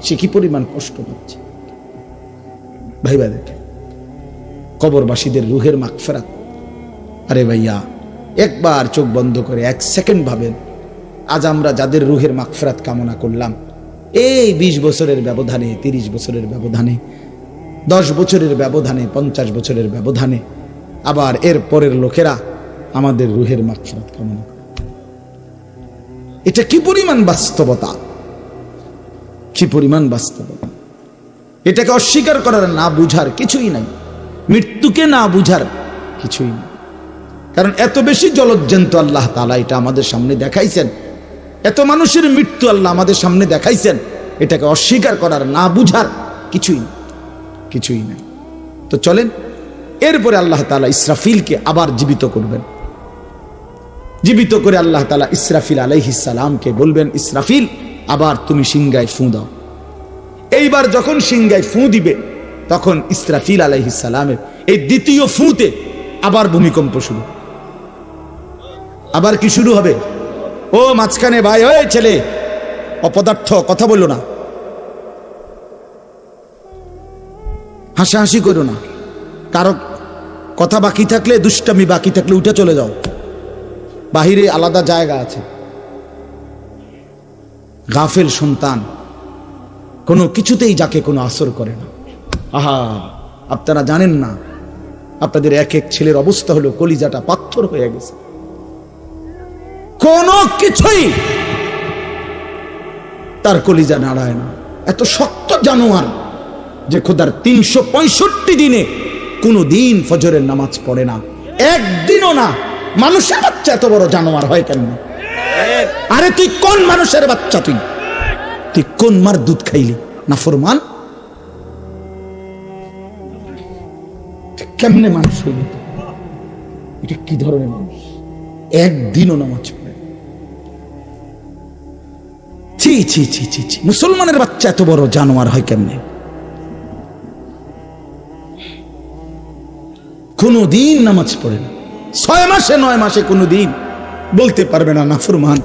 S1: সে কি পরিমাণ কষ্ট পাচ্ছে ভাইবা দেখে। কবরবাসীদের রুহের মাগফিরাত, আরে ভাইয়া একবার চোখ বন্ধ করে 1 সেকেন্ড ভাবেন, আজ আমরা যাদের রুহের মাগফিরাত কামনা করলাম, এই 20 বছরের ব্যবধানে, 30 বছরের ব্যবধানে, 10 বছরের ব্যবধানে, 50 বছরের ব্যবধানে, আবার এর পরের লোকেরা আমাদের রুহের মাগফিরাত কামনা করে। এটা কি পরিমাণ বাস্তবতা, কি পরিমাণ বাস্তবতা! এটাকে অস্বীকার করার, না বুঝার কিছুই নাই, মৃত্যুকে না বুঝার কিছুই নেই। কারণ এত বেশি জলজ্জান্ত আল্লাহ তাআলা এটা আমাদের সামনে দেখাইছেন, এত মানুষের মৃত্যু আল্লাহ আমাদের সামনে দেখাইছেন, এটাকে অস্বীকার করার, না বুঝার কিছুই নেই, কিছুই নেই। তো চলেন, এরপরে আল্লাহ তাআলা ইসরাফিলকে আবার জীবিত করবেন। জীবিত করে আল্লাহ তাআলা ইসরাফিল আলাইহিস সালামকে বলবেন, ইসরাফিল আবার তুমি সিংহায় ফু দাও। এইবার যখন সিংহায় ফু দিবে, তখন ইসরাফিল আলাইহিস সালামের এই দ্বিতীয় ফুতে আবার ভূমিকম্প শুরু। আবার কি শুরু হবে? ও মাঝখানে ভাই, ওই ছেলে অপদার্থ, কথা বলো না, হাসাহাসি করো না, কারো কথা বাকি থাকলে, দুষ্টামি বাকি থাকলে উঠে চলে যাও, বাহিরে আলাদা জায়গা আছে। গাফেল সন্তান কোনো কিছুতেই যাকে কোনো আসর করে না। আহা, আপনারা জানেন না, আপনাদের এক এক ছেলের অবস্থা হলো কলিজাটা পাথর হয়ে গেছে, কোনো কিছুই তার কলিজা নাড়ায় না। এত শক্ত জানোয়ার যে খোদার 365 দিনে কোনো দিন ফজরের নামাজ পড়ে না, একদিনও না। মানুষের বাচ্চা এত বড় জানোয়ার হয় কেন? আরে তুই কোন মানুষের বাচ্চা? তুই কোন মার দুধ খাইলি? নাফরমান, কেমনে মানুষ হইল? এটা কি ধরনের মানুষ? একদিনও নামাজ পড়ে? ছি ছি ছি ছি ছি, মুসলমানের বাচ্চা এত বড় জানোয়ার হয় কেমনে? কোনো দিন নামাজ পড়ে না, 6 মাসে 9 মাসে কোনো দিন বলতে পারবে না নাফরমান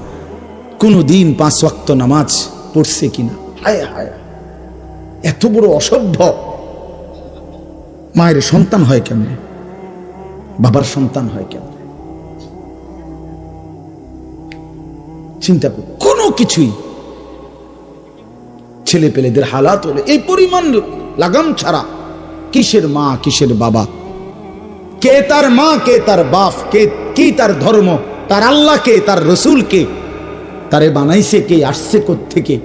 S1: কোনো দিন 5 ওয়াক্ত নামাজ পড়ছে কিনা। হায় হায়, এত বড় অসভ্য মায়ের সন্তান হয় কেমনে? বাবার সন্তান হয় কেমনে? চিন্তা কর, কোনো কিছুই ছেলে পেলেদের হালাত হলে এই পরিমাণ লাগাম ছাড়া, কিসের মা কিসের বাবা, কে তার মা কে তার বাপ, কে কি তার ধর্ম, তার আল্লাহ কে, তার রসুল কে, তারে বানাইছে কে, আসছে কোত্থেকে,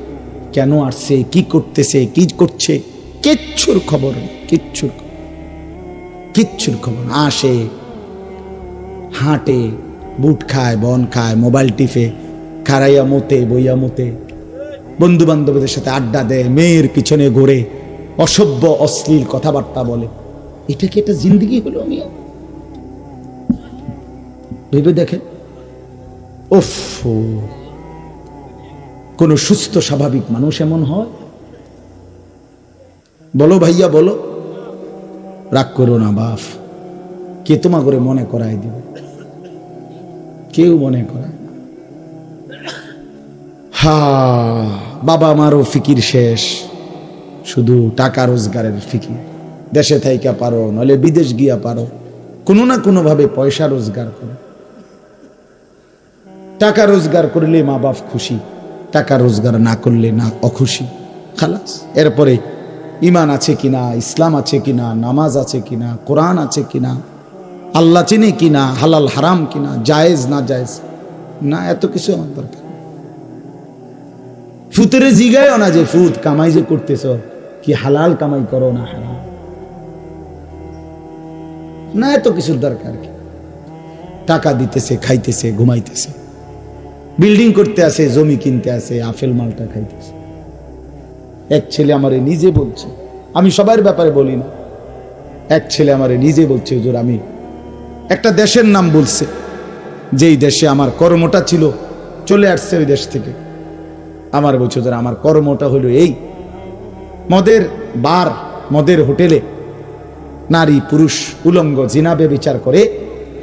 S1: কেন আসছে, কি করতেছে, কি করছে, কিচ্ছুর খবর নেই, কিচ্ছুর খবর। আসে, হাঁটে, বুট খায়, বন খায়, মোবাইল টিপে, খারাইয়া মতে, বইয়া মতে, বন্ধু বান্ধবদের সাথে আড্ডা দেয়, মেয়ের পিছনে ঘুরে, অসভ্য অশ্লীল কথাবার্তা বলে। এটা কি একটা জিন্দেগি হলো? আমি ভেবে দেখেন, ওফ, কোন সুস্থ স্বাভাবিক মানুষ এমন হয়? বলো ভাইয়া, বলো। রাগ করো না বাপ, কে তোমা করে মনে করাই দিবে? কেউ মনে করে না। হা, বাবা মারও ফিকির শেষ, শুধু টাকা রোজগারের ফিকির। দেশে থাইকা পারো, নইলে বিদেশ গিয়া পারো, কোনো না কোনো ভাবে পয়সা রোজগার করো। টাকা রোজগার করলে মা বাপ খুশি, টাকা রোজগার না করলে না অখুশি, খালাস। এরপরে ইমান আছে কিনা, ইসলাম আছে কিনা, নামাজ আছে কিনা, কোরআন আছে কিনা, আল্লাহ চিনে কিনা, হালাল হারাম কিনা, জায়েজ না জায়েজ না, এত কিছু আমার দরকার। ফুতেরে জিগায়ও না যে ফুত কামাই যে করতেছ কি হালাল কামাই করো না হারাম, না এত কিছুর দরকার কি। টাকা দিতেছে, খাইতেছে, ঘুমাইতেছে, বিল্ডিং করতে আসে, জমি কিনতে আসে, আফেল মালটা খাইতেছে। এক ছেলে আমারে নিজে বলছে, আমি সবার ব্যাপারে বলি না, এক ছেলে আমারে নিজে বলছে, হুজুর আমি একটা দেশের নাম বলছে, যেই দেশে আমার কর্মটা ছিল, চলে আসছে ওই দেশ থেকে। আমার বলছে হুজুর আমার কর্মটা হলো এই, মদের বার, মদের হোটেলে নারী পুরুষ উলঙ্গ জিনা ব্যভিচার করে,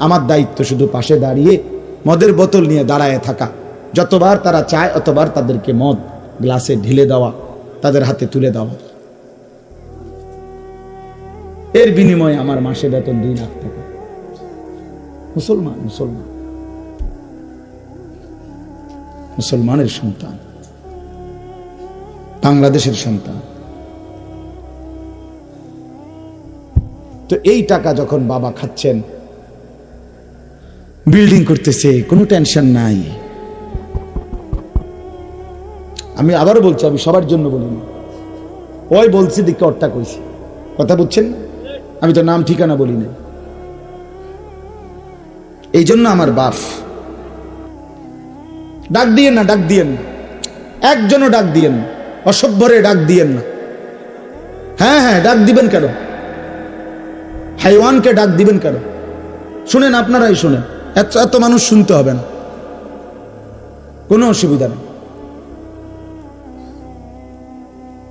S1: আমার দায়িত্ব শুধু পাশে দাঁড়িয়ে মদের বোতল নিয়ে দাঁড়ায় থাকা, যতবার তারা চায় অতবার তাদেরকে মদ গ্লাসে ঢেলে দেওয়া, তাদের হাতে তুলে দেওয়া। এর বিনিময়ে আমার মাসে বেতন 2 লাখ টাকা। মুসলমান, মুসলমান, মুসলমানের সন্তান, বাংলাদেশের সন্তান। তো এই টাকা যখন বাবা খাচ্ছেন, বিল্ডিং করতেছে, কোনো টেনশন নাই। আমি আবার বলছি, আমি সবার জন্য বলিনি, ওই বলছি দিকে অট্টা কইছি, কথা বুঝছেন? আমি তো নাম ঠিকানা বলি না। এই জন্য আমার বাপ, ডাক দিয়েন না, ডাক দিয়েন না, একজনও ডাক দিয়েন না, অসভ্যরে ডাক দিয়েন না। হ্যাঁ হ্যাঁ, ডাক দিবেন কেন? হাইওয়ানকে ডাক দিবেন কেন? শুনেন, আপনারাই শুনেন, এত মানুষ শুনতে হবে না, কোনো অসুবিধা নেই,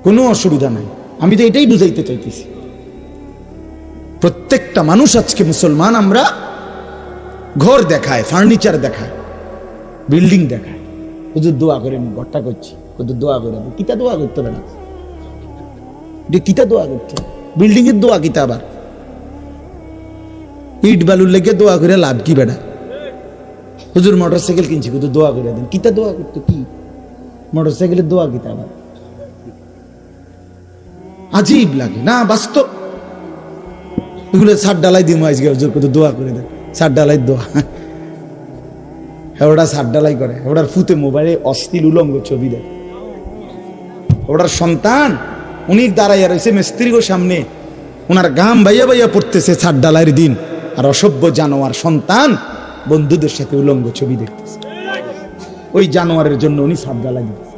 S1: কোনো অসুবিধা নাই। আমি তো এটাই বুঝাইতে চাইতেছি, প্রত্যেকটা মানুষ আজকে মুসলমান, আমরা ঘর দেখায়, ফার্নিচার দেখায়, বিল্ডিং দেখায়, হুজুর দোয়া করে ঘরটা করছি, হুজুর দোয়া করে, কিতা দোয়া করতে হবে না, কিতা দোয়া করতে হবে, বিল্ডিং এর দোয়া কিতা, আবার ইট বালুর লেগে দোয়া করে লাভ কি বেটা? হুজুর মোটরসাইকেল কিনছি, হুজুর দোয়া করে দেন, কিতা দোয়া করতে, কি মোটরসাইকেলের দোয়া কিতা? আবার আজীব লাগে না? বাস্তব এগুলো ছাদ ডালাই দিব আজকে, হুজুর কত দোয়া করে দেন, ছাদ ডালাই দোয়া। ওটা ছাদ ডালাই করে, ওটার ফুতে মোবাইলে অশ্লীল উলঙ্গ ছবি দেয়। ওটার সন্তান উনি দাঁড়াইয়া রয়েছে মিস্ত্রির সামনে, ওনার গাম বাইয়া বাইয়া পড়তেছে ছাদ ডালাইয়ের দিন, আর অসভ্য জানোয়ার সন্তান বন্ধুদের সাথে উলঙ্গ ছবি দেখতেছে। ওই জানোয়ারের জন্য উনি ছাদ ডালাই দিতেছে,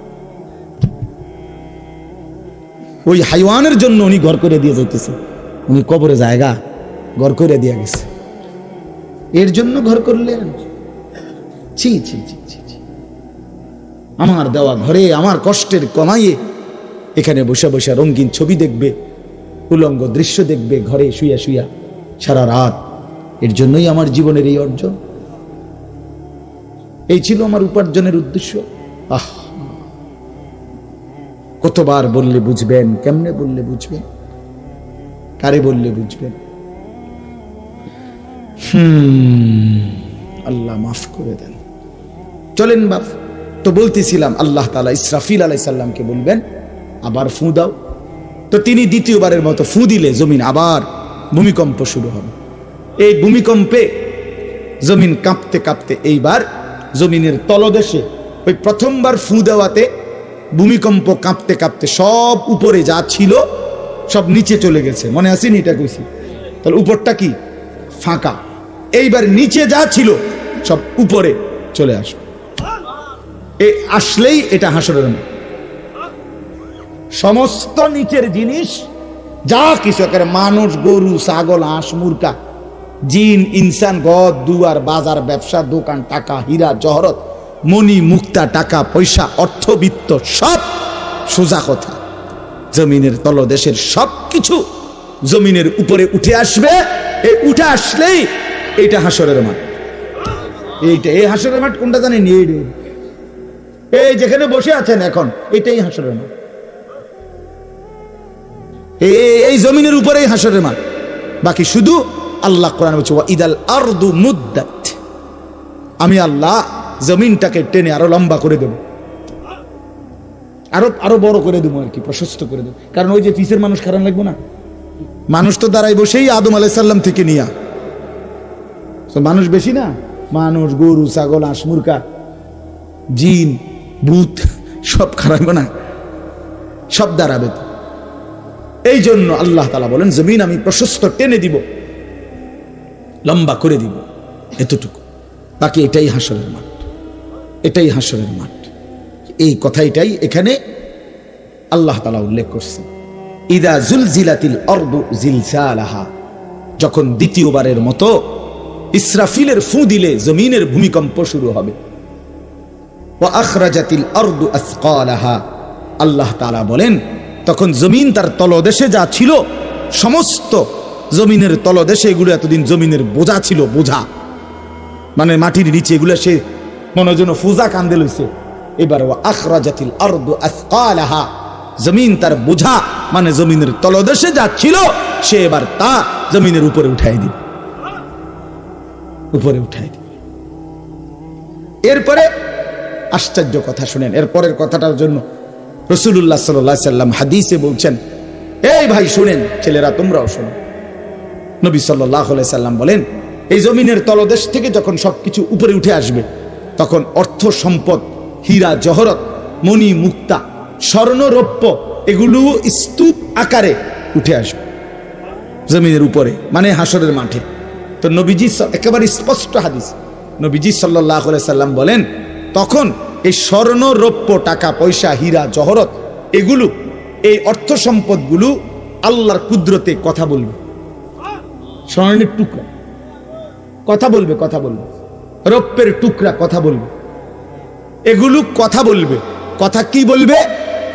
S1: ওই হাইওয়ানের জন্য উনি ঘর করে দিয়ে যাইতেছে। উনি কবরে জায়গা ঘর করে দিয়ে গেছে, এর জন্য ঘর করলেন? ছি ছি ছি ছি, আমার দেওয়া ঘরে আমার কষ্টের কমাইয়ে এখানে বসে বসে রঙিন ছবি দেখবে, উলঙ্গ দৃশ্য দেখবে ঘরে শুয়া শুয়া সারা রাত। এর জন্যই আমার জীবনের এই অর্জন, এই ছিল আমার উপার্জনের উদ্দেশ্য। আহ, কতবার বললে বুঝবেন, কেমনে বললে বুঝবেন, কারে বললে বুঝবেন? আল্লাহ মাফ করে দেন। চলেন বাপ, তো বলতেছিলাম আল্লাহ তাআলা ইসরাফিল আলাইহিস সালামকে বলবেন আবার ফু দাও। তো তিনি দ্বিতীয়বারের মতো ফু দিলে জমিন আবার ভূমিকম্প শুরু হবে। এই ভূমিকম্পে জমিন কাঁপতে কাঁপতে এইবার জমিনের তলদেশে ওই প্রথমবার ফু দেওয়াতে ভূমিকম্প কাঁপতে কাঁপতে সব উপরে যা ছিল সব নিচে চলে গেছে। মনে আসেনি এটা কইছি? তাহলে উপরটা কি ফাঁকা, এইবার নিচে যা ছিল সব উপরে চলে আসবে। এই আসলেই এটা হাসরের মাঠ। সমস্ত নিচের জিনিস যা কিছু একেবারে মানুষ, গরু, ছাগল, হাঁস, মুরগা, জিন, ইনসান, ঘর দুয়ার, বাজার, ব্যবসা, দোকান, টাকা, হীরা জহরত, মণি মুক্তা, টাকা পয়সা, অর্থবিত্ত, সব সোজা কথা জমিনের তলদেশের সব কিছু জমিনের উপরে উঠে আসবে। এই উঠে আসলেই এটা হাসরের মাঠ। এইটা, এই হাসরের মাঠ কোনটা জানেন? এই যেখানে বসে আছেন এখন, এটাই হাসরের মাঠ। এই জমিনের উপরেই হাসরের মাঠ। বাকি শুধু আল্লাহ কোরআন বলছে ওয়া ইদাল আরদু মুদ্দাত, আমি আল্লাহ জমিনটাকে টেনে আরো লম্বা করে দেব, আরো বড় করে দেবো আর কি, প্রশস্ত করে দেবো। কারণ ওই যে পিসের মানুষ খারাপ লাগবে না, মানুষ তো দাঁড়াই বসেই আদম আলাইহিস সালাম থেকে নিয়া, মানুষ বেশি না, মানুষ, গরু, ছাগল, হাঁস, মুরগা, জিন, ভূত সব খারাপ না, সব দাঁড়াবে তো। এই জন্য আল্লাহ তাআলা বলেন জমিন আমি প্রশস্ত টেনে দিব, লম্বা করে দিব, এতটুকু। বাকি এটাই হাসরের মাঠ, এটাই হাসরের মাঠ। এই কথাটাই এখানে আল্লাহ তাআলা উল্লেখ করছেন। ইদা জুলজিলাতিল আরদু জিলজালাহা, যখন দ্বিতীয়বারের মতো ইসরাফিলের ফু দিলে জমিনের ভূমিকম্প শুরু হবে। ওয়া আখরাজাতিল আরদু আসকালাহা, আল্লাহ তাআলা বলেন তখন জমিন তার তলদেশে যা ছিল সমস্ত জমিনের তলদেশে, এগুলো এতদিন জমিনের বোঝা ছিল, বোঝা মানে মাটির নিচে, এগুলো সে মনে যেন ফুজা কান্দে লইছে। এবার ওয়া আখরাজাতিল আরদু আসকালাহা, জমিন তার বোঝা মানে জমিনের তলদেশে যা ছিল সে এবার তা জমিনের উপরে উঠাই দিবে, উপরে উঠাই দিবে। এরপরে আশ্চর্য কথা শুনেন, এরপরের কথাটার জন্য রাসূলুল্লাহ সাল্লাল্লাহু আলাইহি সাল্লাম হাদিসে বলছেন, এই ভাই শুনেন, ছেলেরা তোমরাও শোনো। নবী সাল্লাল্লাহু আলাইহি সাল্লাম বলেন এই জমিনের তলদেশ থেকে যখন সবকিছু উপরে উঠে আসবে তখন অর্থ সম্পদ, হীরা জহরত, মণি মুক্তা, স্বর্ণ রৌপ্য এগুলো স্তূপ আকারে উঠে আসবে জমিনের উপরে, মানে হাসরের মাঠে। তো নবীজি একেবারে স্পষ্ট হাদিস, নবীজি সাল্লাল্লাহু আলাইহি সাল্লাম বলেন তখন এই স্বর্ণ রৌপ্য, টাকা পয়সা, হীরা জহরত এগুলো, এই অর্থ সম্পদগুলো আল্লাহর কুদরতে কথা বলবে। স্বর্ণের টুকরা কথা বলবে, কথা বলবে, রৌপ্যের টুকরা কথা বলবে, এগুলো কথা বলবে। কথা কি বলবে?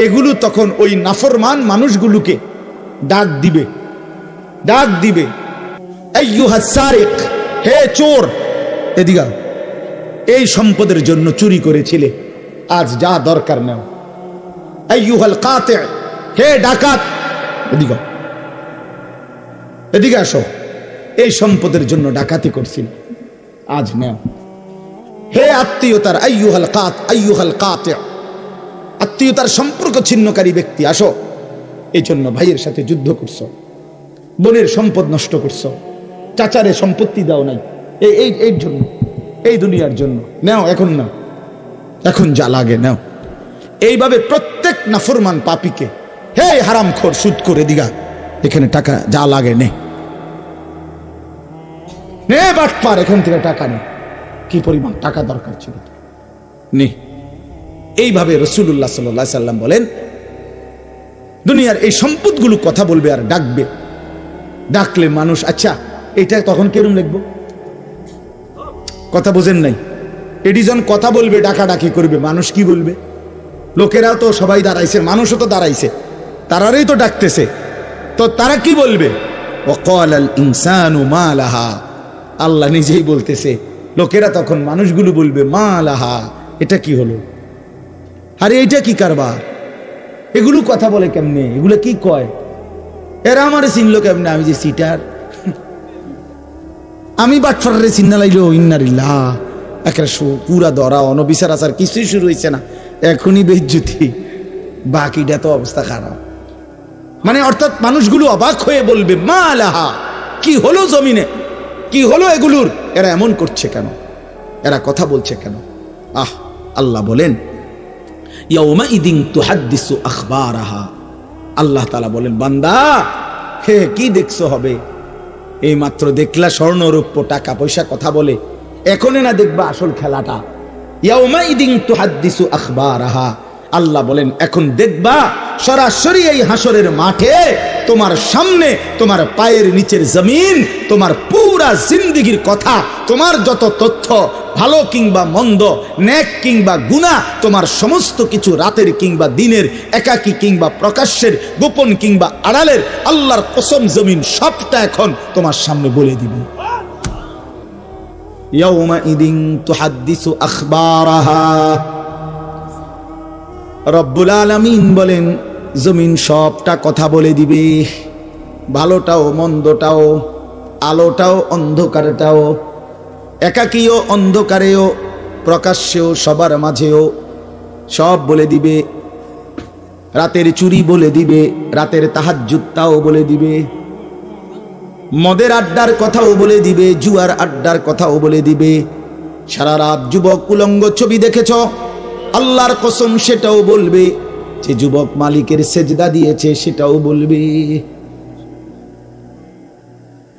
S1: এগুলো তখন ওই নাফরমান মানুষগুলোকে ডাক দিবে, ডাক দিবে, আইয়ুহাস সারিক, হে চোর, এদিকে এই সম্পদের জন্য চুরি করেছিলে, আজ যা দরকার নাও। আইয়ুহাল কাতি, হে ডাকাত, এদিকে এদিকে আসো, এই সম্পদের জন্য ডাকাতি করছিল, আজ নাও। হে আত্মীয়তার, আইয়ুহাল কাতি, আত্মীয়তার সম্পর্ক ছিন্নকারী ব্যক্তি, আসো। এই জন্য ভাইয়ের সাথে যুদ্ধ করছো, বোনের সম্পদ নষ্ট করছো, চাচারে সম্পত্তি দাও নাই, এই জন্য, এই দুনিয়ার জন্য নাও, এখন নাও, এখন যা লাগে নাও। এইভাবে প্রত্যেক নাফরমান পাপীকে, হে হারামখোর, সুদ করে দিগা, এখানে টাকা যা লাগে নে, নে বাটপার, এখান থেকে টাকা নে, কি পরিমাণ টাকা দরকার ছিল নে। এইভাবে রাসূলুল্লাহ সাল্লাল্লাহু আলাইহি সাল্লাম বলেন দুনিয়ার এই সম্পদগুলো কথা বলবে আর ডাকবে। ডাকলে মানুষ, আচ্ছা এটা তখন কেরম লিখবো? কথা বোঝেন নাই? এটি যখন কথা বলবে, ডাকাডাকি করবে, মানুষ কি বলবে? লোকেরাও তো সবাই দাঁড়াইছে, মানুষও তো দাঁড়াইছে, তারারই তো ডাকতেছে, তো তারা কি বলবে? ওয়াকালাল ইনসানু মা লাহা, আল্লাহ নিজেই বলতেছে, লোকেরা তখন মানুষগুলো বলবে মা লাহা, এটা কি হলো? আরে এটা কি কারবার? এগুলো কথা বলে কেমনে? এগুলো কি কয়? এরা আমারে চিনলো কেমনে? আমি যে সিটার, আমি বাটফারে চিন্না লাইলো, ইন্নারিল্লাহ, একেবারে পুরা ধরা, অনবিচার আচার কিছুই শুরু হয়েছে না, এখনই বেইজ্জতি, বাকিটা তো অবস্থা খারাপ। মানে অর্থাৎ মানুষগুলো অবাক হয়ে বলবে মা লাহা, কি হলো জমিনে, কি হলো এগুলোর? এরা এমন করছে কেন? এরা কথা বলছে কেন? আল্লাহ বলেন ইয়াউমাইদিন তুহাদ্দিসু আখবারাহা, আল্লাহ তাআলা বলেন বান্দা, হে কি দেখছো হবে? এই মাত্র দেখলা স্বর্ণ রৌপ্য টাকা পয়সা কথা বলে, এখনই না দেখবা আসল খেলাটা? ইয়াউমাইদিন তুহাদ্দিসু আখবারাহা, আল্লাহ বলেন এখন দেখবা সরাসরি এই হাসরের মাঠে তোমার সামনে, তোমার পায়ের নিচের জমিন, তোমার পুরা জিন্দেগীর কথা, তোমার যত তথ্য, ভালো কিংবা মন্দ, নেক কিংবা গুনাহ, তোমার সমস্ত কিছু, রাতের কিংবা দিনের, একাকী কিংবা প্রকাশ্যের, গোপন কিংবা আড়ালের, আল্লাহর কসম জমিন সবটা এখন তোমার সামনে বলে দিবে। ইয়াউমাইদিন তুহাদ্দিসু আখবারাহা। রব্বুল আলামিন বলেন জমিন সবটা কথা বলে দিবে, ভালোটাও মন্দটাও, আলোটাও অন্ধকারটাও, একাকীও অন্ধকারেও, প্রকাশ্যেও, সবার মাঝেও সব বলে দিবে। রাতের চুরি বলে দিবে, রাতের তাহাজ্জুদটাও বলে দিবে, মদের আড্ডার কথাও বলে দিবে, জুয়ার আড্ডার কথাও বলে দিবে। সারা রাত যুবক উলঙ্গ ছবি দেখেছ, আল্লাহর কসম সেটাও বলবে। যে যুবক মালিকের সেজদা দিয়েছে সেটাও বলবে।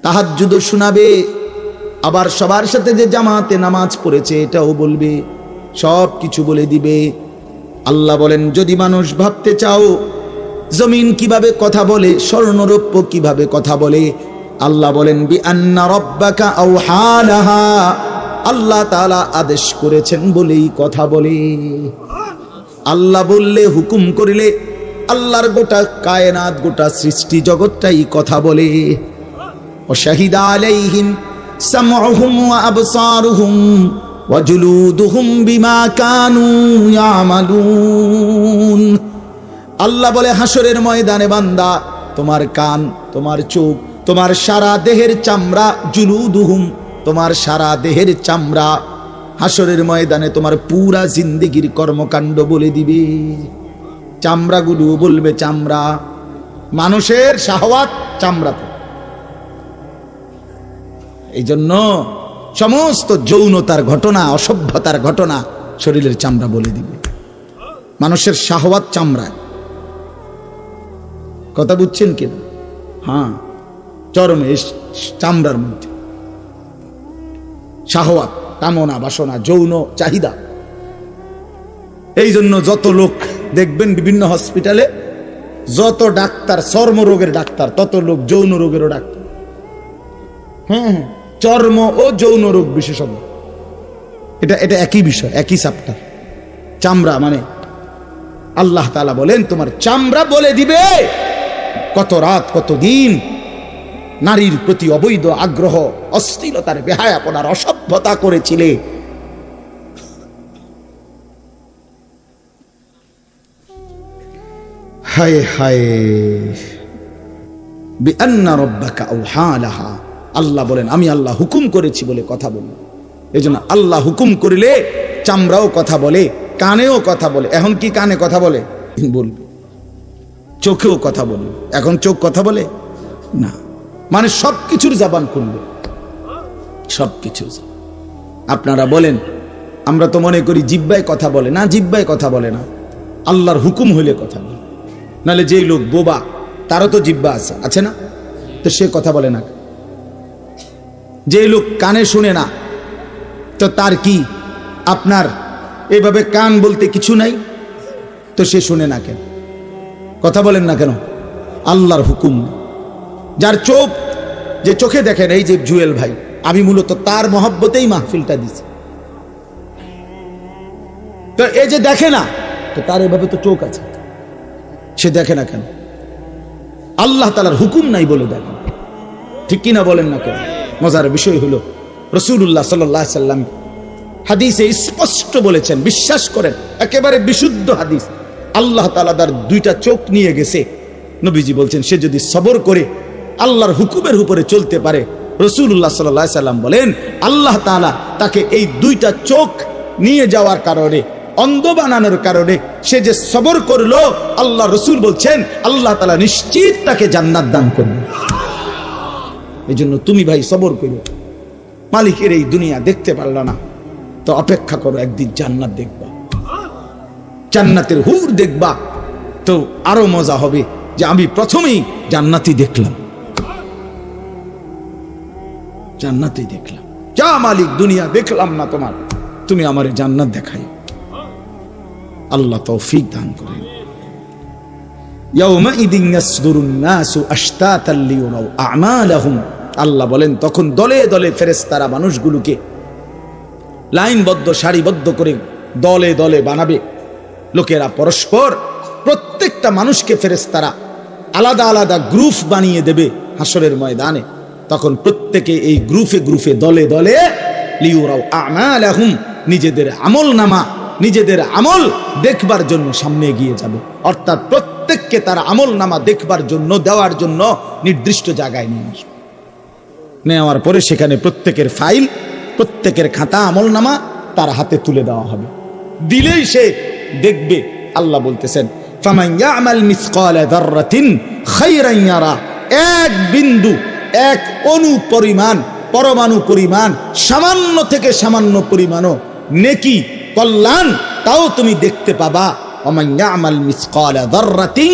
S1: তাহাজ্জুদ শোনাবে, আবার সবার সাথে যে জামাতে নামাজ পড়েছে এটাও বলবে, সব কিছু বলে দিবে। আল্লাহ বলেন যদি মানুষ ভাবতে চাও জমিন কিভাবে কথা বলে, স্বর্ণরৌপ্য কিভাবে কথা বলে, আল্লাহ বলেন বিআন্না রাব্বাকা আওহালাহা, আল্লাহ তাআলা আদেশ করেছেন বলেই কথা বলে। আল্লাহ বললে, হুকুম করিলে আল্লাহর গোটা কায়নাত, গোটা সৃষ্টি জগৎটাই কথা বলে। ওয়াশাহিদা আলাইহিম সামউহুম ওয়া আবসারুহুম ওয়া জুলুদুহুম বিমা কানু ইয়ামালুন। আল্লাহ বলে হাসরের ময়দানে বান্দা, তোমার কান, তোমার চোখ, তোমার সারা দেহের চামড়া, জুলুদুহুম, তোমার সারা দেহের চামড়া, হাসরের ময়দানে তোমার পুরা জিন্দেগির কর্মকাণ্ড বলে দিবে। চামড়াগুলো বলবে, চামড়া, মানুষের শাহওয়াত চামড়াতে। এই জন্য সমস্ত যৌনতার ঘটনা, অসভ্যতার ঘটনা শরীরের চামড়া বলে দিবে। মানুষের শাহওয়াত চামড়ায়। কথা বুঝছেন কিনা? হ্যাঁ, চরমে চামড়ার মধ্যে শাহওয়াত, কামনা, বাসনা, যৌন চাহিদা। এই জন্য যত লোক দেখবেন বিভিন্ন হসপিটালে, যত ডাক্তার চর্মরোগের ডাক্তার, তত লোক যৌন রোগেরও ডাক্তার। হ্যাঁ, চর্ম ও যৌন রোগ বিশেষজ্ঞ, এটা একই বিষয়, একই চ্যাপ্টার। চামড়া মানে আল্লাহ তাআলা বলেন তোমার চামড়া বলে দিবে কত রাত, কত দিন নারীর প্রতি অবৈধ আগ্রহ, অশ্লীলতার, বেহায়াপনার, অসভ্যতা করেছিলে। হায় হায়, বিআন্না রাব্বাকা আওহালাহা। আল্লাহ বলেন আমি আল্লাহ হুকুম করেছি বলে কথা বলল। এই জন্য আল্লাহ হুকুম করিলে চামড়াও কথা বলে, কানেও কথা বলে। এখন কি কানে কথা বলে? বলবে। চোখেও কথা বলবে। এখন চোখ কথা বলে না, মানে সবকিছুর জবান খুলবে, সবকিছু। আপনারা বলেন, আমরা তো মনে করি জিহ্বায় কথা বলে না, জিহ্বায় কথা বলে না, আল্লাহর হুকুম হইলে কথা বলে। নাহলে যেই লোক বোবা তারও তো জিহ্বা আছে, আছে না? তো সে কথা বলে না। যে লোক কানে শুনে না, তো তার কি আপনার এইভাবে কান বলতে কিছু নাই? তো সে শুনে না কেন? কথা বলেন না কেন? আল্লাহর হুকুম। যার চোখ, যে চোখে দেখেন, এই যে জুয়েল ভাই, আমি মূলত তার মহব্বতেই মাহফিলটা দিছি। তো এই যে দেখে না, তো তার এভাবে তো চোখ আছে, সে দেখে না কেন? আল্লাহ তাআলার হুকুম নাই বলে দেখেন। ঠিক কিনা বলেন না কেন? মজার বিষয় হলো রাসূলুল্লাহ সাল্লাল্লাহু আলাইহি সাল্লাম হাদিসে স্পষ্ট বলেছেন, বিশ্বাস করেন, একেবারে বিশুদ্ধ হাদিস। আল্লাহ তাআলা তার দুইটা চোখ নিয়ে গেছে। নবীজি বলছেন সে যদি সবর করে আল্লাহর হুকুমের উপরে চলতে পারে, রাসূলুল্লাহ সাল্লাল্লাহু আলাইহি সাল্লাম বলেন আল্লাহ তাআলা তাকে এই দুইটা চোখ নিয়ে যাওয়ার কারণে, অন্ধ বানানোর কারণে সে যে সবর করলো, আল্লাহ রাসূল বলছেন আল্লাহ তাআলা নিশ্চিত তাকে জান্নাত দান করবে। এই জন্য তুমি ভাই সবর করো। মালিকের এই দুনিয়া দেখতে পারলা না, তো অপেক্ষা করো, একদিন জান্নাত দেখবা, জান্নাতের হুর দেখবা, তো আরো মজা হবে যে আমি প্রথমেই জান্নাতই দেখলাম, জান্নাতই দেখলাম। যা মালিক, দুনিয়া দেখলাম না তোমার, তুমি আমারে জান্নাত দেখাই। আল্লাহ তৌফিক দান করেন। ইয়াউমাইদিন ইয়াসদুরুন নাসু আশতাতাল লিয়ারাউ আমালাহুম। আল্লাহ বলেন তখন দলে দলে ফেরেশতারা মানুষগুলোকে লাইনবদ্ধ, সারিবদ্ধ করে দলে দলে বানাবে। লোকেরা পরস্পর, প্রত্যেকটা মানুষকে ফেরেশতারা আলাদা আলাদা গ্রুপ বানিয়ে দেবে হাসরের ময়দানে। তখন প্রত্যেকে এই গ্রুপে গ্রুপে, দলে দলে লিউরাউ আমালাহুম, নিজেদের আমল নামা, নিজেদের আমল দেখবার জন্য সামনে এগিয়ে যাবে। অর্থাৎ প্রত্যেককে তার আমল নামা দেখবার জন্য, দেওয়ার জন্য নির্দিষ্ট জায়গায় নিয়ে আসবে। নেওয়ার পরে সেখানে প্রত্যেকের ফাইল, প্রত্যেকের খাতা, আমল নামা তার হাতে তুলে দেওয়া হবে। দিলেই সে দেখবে। আল্লাহ বলতেছেন ফামান ইয়ামাল মিসকালা যাররাতিন খায়রান ইয়ারা, এক বিন্দু, এক অণু পরিমাণ, পরমাণু পরিমাণ, সামান্য থেকে সামান্য পরিমাণও নেকি, কল্যাণ, তাও তুমি দেখতে পাবা। ওমান ইয়ামাল মিসকালা যাররাতিন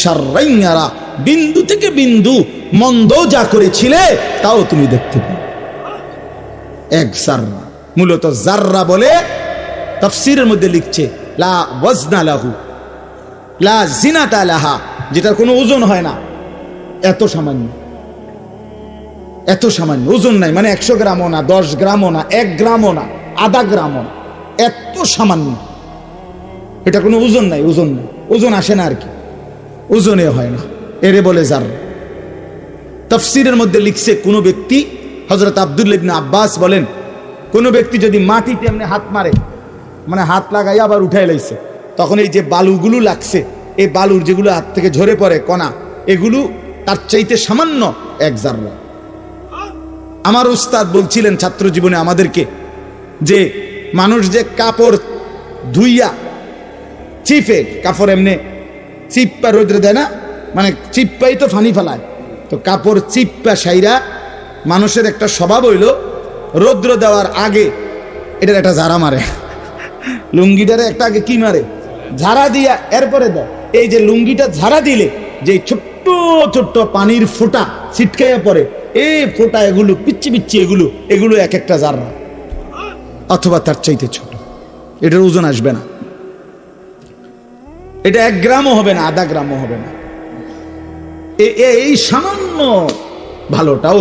S1: শাররান ইয়ারা, বিন্দু থেকে বিন্দু মন্দ যা করেছিলে তাও তুমি দেখতে পাবে। এক জাররা, মূলত জাররা বলে তাফসীরের মধ্যে লিখছে লা ওয়াজনা লাহু লা জিনাতা লাহা, যেটার কোনো ওজন হয় না, এত সামান্য, এত সামান্য, ওজন নাই, মানে 100 গ্রামও না, 10 গ্রামও না, 1 গ্রামও না, আধা গ্রামও না, এত সামান্য। এটা কোনো ওজন নাই, ওজন নাই, ওজন আসে না আর কি, ওজনে হয় না, এরে বলে জাররা। তাফসীরের মধ্যে লিখছে কোন ব্যক্তি, হযরত আব্দুল্লাহ ইবনে আব্বাস বলেন, কোন ব্যক্তি যদি মাটিতে এমনি হাত মারে, মানে হাত লাগাই আবার উঠাই লাইছে, তখন এই যে বালুগুলো লাগছে, এই বালুর যেগুলো হাত থেকে ঝরে পড়ে কণা, এগুলো তার চাইতে সামান্য এক জাররা। আমার উস্তাদ বলছিলেন ছাত্র জীবনে আমাদেরকে, যে মানুষ যে কাপড় ধুইয়া চিপে, কাপড় এমনি চিপ্পা রোদ্রে দেয় না, মানে চিপ্পাই তো ফানি ফেলায়, তো কাপড় চিপ্পা সাইরা মানুষের একটা স্বভাব হইল রৌদ্র দেওয়ার আগে এটার একটা ঝাড়া মারে, লুঙ্গিটারে একটা আগে কি মারে, ঝাড়া দিয়া এরপরে দেয়। এই যে লুঙ্গিটা ঝাড়া দিলে যে ছোট্ট ছোট্ট পানির ফোঁটা ছিটকাইয়া পড়ে, এই ফোঁটা এগুলো পিচ্ছি পিচ্ছি, এগুলো এক একটা জাররা অথবা তার চাইতে ছোট। এটার ওজন আসবে না, এটা 1 গ্রামও হবে না, আধা গ্রামও হবে না। এই সামান্য ভালোটাও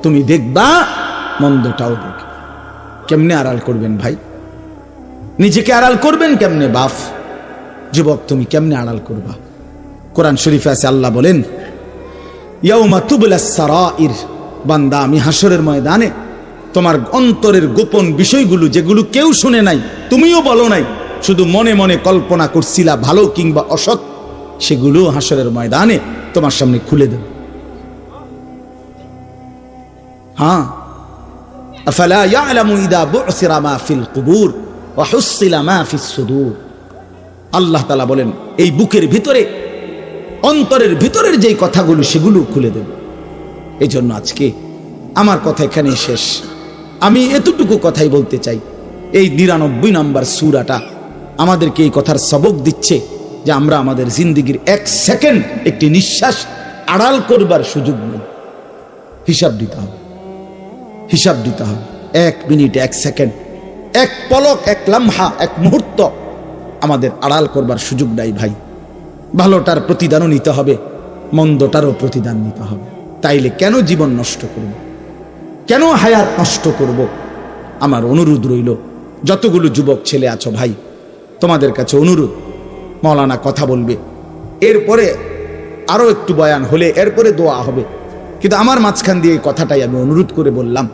S1: তুমি দেখবা, মন্দটাও দেখবে। কেমনে আড়াল করবেন ভাই? নিজেকে আড়াল করবেন কেমনে? বাপ যুবক, তুমি কেমনে আড়াল করবা? কোরআন শরীফে আছে, আল্লাহ বলেন ইয়াউমা তুবলাস সারাইর, বান্দা আমি হাসরের ময়দানে তোমার অন্তরের গোপন বিষয়গুলো, যেগুলো কেউ শুনে নাই, তুমিও বলো নাই, শুধু মনে মনে কল্পনা করছিলা ভালো কিংবা অসৎ, সেগুলো হাসরের ময়দানে তোমার সামনে খুলে দেব। হ্যাঁ, আফালা ইয়ালামু ইযা বু'সিরা মা ফিল কুবুর ওয়া হুসিলা মা ফিস সুদূর। আল্লাহ তাআলা বলেন এই বুকের ভিতরে, অন্তরের ভিতরের যেই কথাগুলো, সেগুলো খুলে দেব। এই জন্য আজকে আমার কথা এখানে শেষ। আমি এতটুকু কথাই বলতে চাই, এই 99 নম্বর সূরাটা আমাদেরকে এই কথার সবক দিচ্ছে যে আমরা আমাদের জিন্দেগীর 1 সেকেন্ড, একটি নিঃশ্বাস আড়াল করবার সুযোগ নেই। হিসাব দিতে হবে, হিসাব দিতে হবে। 1 মিনিট, 1 সেকেন্ড, 1 পলক, 1 লম্হা, 1 মুহূর্ত আমাদের আড়াল করবার সুযোগ নাই ভাই। ভালোটার প্রতিদানও নিতে হবে, মন্দটারও প্রতিদান নিতে হবে। তাইলে কেন জীবন নষ্ট করব? কেন হায়াত নষ্ট করব? আমার অনুরোধ রইল, যতগুলো যুবক ছেলে আছো ভাই, তোমাদের কাছে অনুরোধ, মাওলানা কথা বলবে, এরপরে আরো একটু বয়ান হলে এরপরে দোয়া হবে, কিন্তু আমার মাঝখান দিয়ে এই কথাটাই আমি অনুরোধ করে বললাম,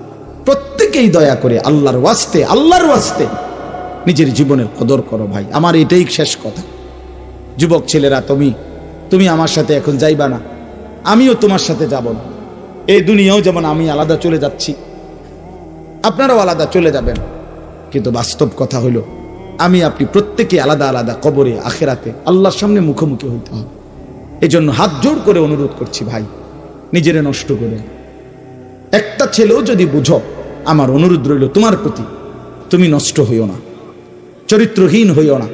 S1: প্রত্যেকেই দয়া করে আল্লাহর ওয়াস্তে নিজের জীবনের কদর করো ভাই। আমার এটাই শেষ কথা। যুবক ছেলেরা, তুমি আমার সাথে এখন যাইবা না, আমিও তোমার সাথে যাব না। এই দুনিয়াও যেমন আমি আলাদা চলে যাচ্ছি, আপনারাও আলাদা চলে যাবেন, কিন্তু বাস্তব কথা হলো আমি আপনি প্রত্যেকে আলাদা আলাদা কবরে, আখেরাতে আল্লাহর সামনে মুখোমুখি হইতে হবে। এই জন্য হাত জোড় করে অনুরোধ করছি ভাই, নিজেরে নষ্ট করে একটা ছেলেও যদি বুঝো, আমার অনুরোধ রইল তোমার প্রতি, তুমি নষ্ট হইও না, চরিত্রহীন হইও না,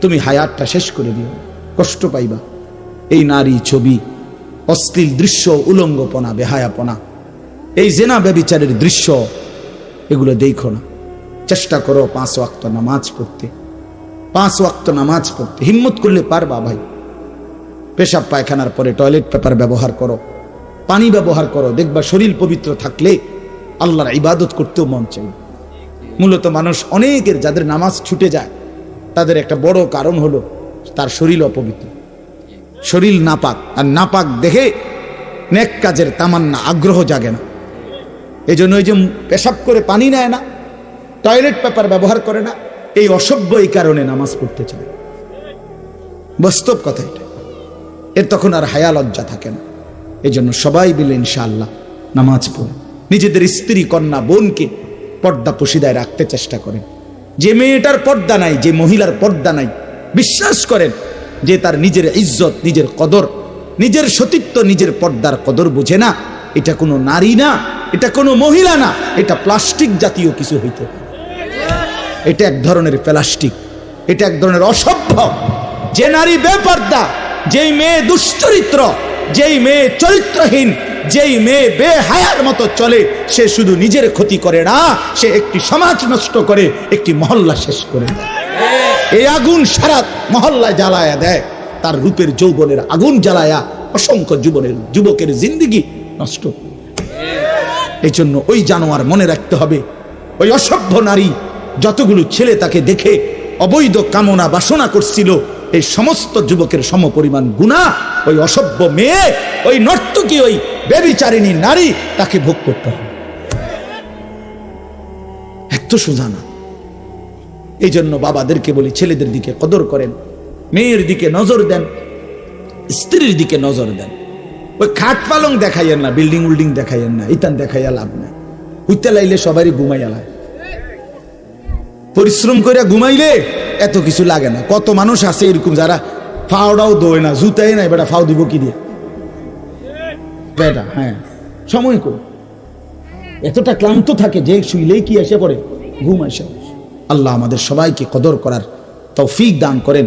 S1: তুমি হায়াতটা শেষ করে দিও, কষ্ট পাইবা। এই নারী ছবি, অশ্লীল দৃশ্য, উলঙ্গপনা, বেহায়াপনা, এই জেনা ব্যভিচারের দৃশ্য, এগুলো দেখো না। চেষ্টা করো 5 ওয়াক্ত নামাজ পড়তে, 5 ওয়াক্ত নামাজ পড়তে হিম্মত করলে পারবা ভাই। পেশাব পায়খানার পরে টয়লেট পেপার ব্যবহার করো, পানি ব্যবহার করো, দেখবা শরীর পবিত্র থাকলে আল্লাহর ইবাদত করতেও মন চাই। মূলত মানুষ অনেকের যাদের নামাজ ছুটে যায়, তাদের একটা বড় কারণ হলো তার শরীর অপবিত্র, শরীর নাপাক, আর নাপাক দেখে নেক কাজের তামান্না, আগ্রহ জাগে না। এই জন্য ওই যে পেশাব করে পানি নেয় না, টয়লেট পেপার ব্যবহার করে না, এই অসভ্য এই কারণে নামাজ পড়তে চায়। বাস্তব কথা এটা। এর তখন আর হায়া লজ্জা থাকে না। এই জন্য সবাই মিলে ইনশাআল্লাহ নামাজ পড়ে নিজেদের স্ত্রী, কন্যা, বোনকে পর্দা পশিদায় রাখতে চেষ্টা করেন। যে মেয়েটার পর্দা নাই, যে মহিলার পর্দা নাই, বিশ্বাস করেন যে তার নিজের ইজ্জত, নিজের কদর, নিজের সতীত্ব, নিজের পর্দার কদর বোঝে না। এটা কোনো নারী না, এটা কোনো মহিলা না, এটা প্লাস্টিক জাতীয় কিছু হইতে পারে। এটা এক ধরনের প্লাস্টিক, এটা এক ধরনের অসভ্য। যে নারী বেপর্দা, যেই মেয়ে দুশ্চরিত্র, যেই মেয়ে চরিত্রহীন, যেই মেয়ে বেহায়ার মতো চলে, সে শুধু নিজের ক্ষতি করে না, সে একটি সমাজ নষ্ট করে, একটি মহল্লা শেষ করে দেয়। এই আগুন সারা মহল্লায় জ্বালায়া দেয়, তার রূপের যৌবনের আগুন জ্বালায়া অসংখ্য যুবকের জিন্দেগি নষ্ট। এই জন্য ওই জানোয়ার মনে রাখতে হবে, ওই অসভ্য নারী যতগুলো ছেলে তাকে দেখে অবৈধ কামনা বাসনা করছিল, এই সমস্ত যুবকের সমপরিমাণ গুনাহ ওই অসভ্য মেয়ে, ওই নর্তকী, ওই ব্যভিচারিণী নারী তাকে ভোগ করতে হবে। এত সোজা না। এই জন্য বাবাদেরকে বলি, ছেলেদের দিকে কদর করেন, মেয়ের দিকে নজর দেন, স্ত্রীর দিকে নজর দেন। ওই খাট পালং দেখাইয়েন না, বিল্ডিং উল্ডিং দেখাইয়েন না, ইতান দেখাইয়া লাভ নাই। হুইতে লাইলে সবারই ঘুমাইয়া লাগে, পরিশ্রম করে ঘুমাইলে এত কিছু লাগে না। কত মানুষ আছে এরকম যারা ফাওটাও দোয় না, জুতাই নাই, বেটা ফাও দিব কি দিয়ে বেটা? হ্যাঁ, সময় কর, এতটা ক্লান্ত থাকে যে শুইলেই কি এসে পড়ে ঘুম আসে। আল্লাহ আমাদের সবাইকে কদর করার তৌফিক দান করেন।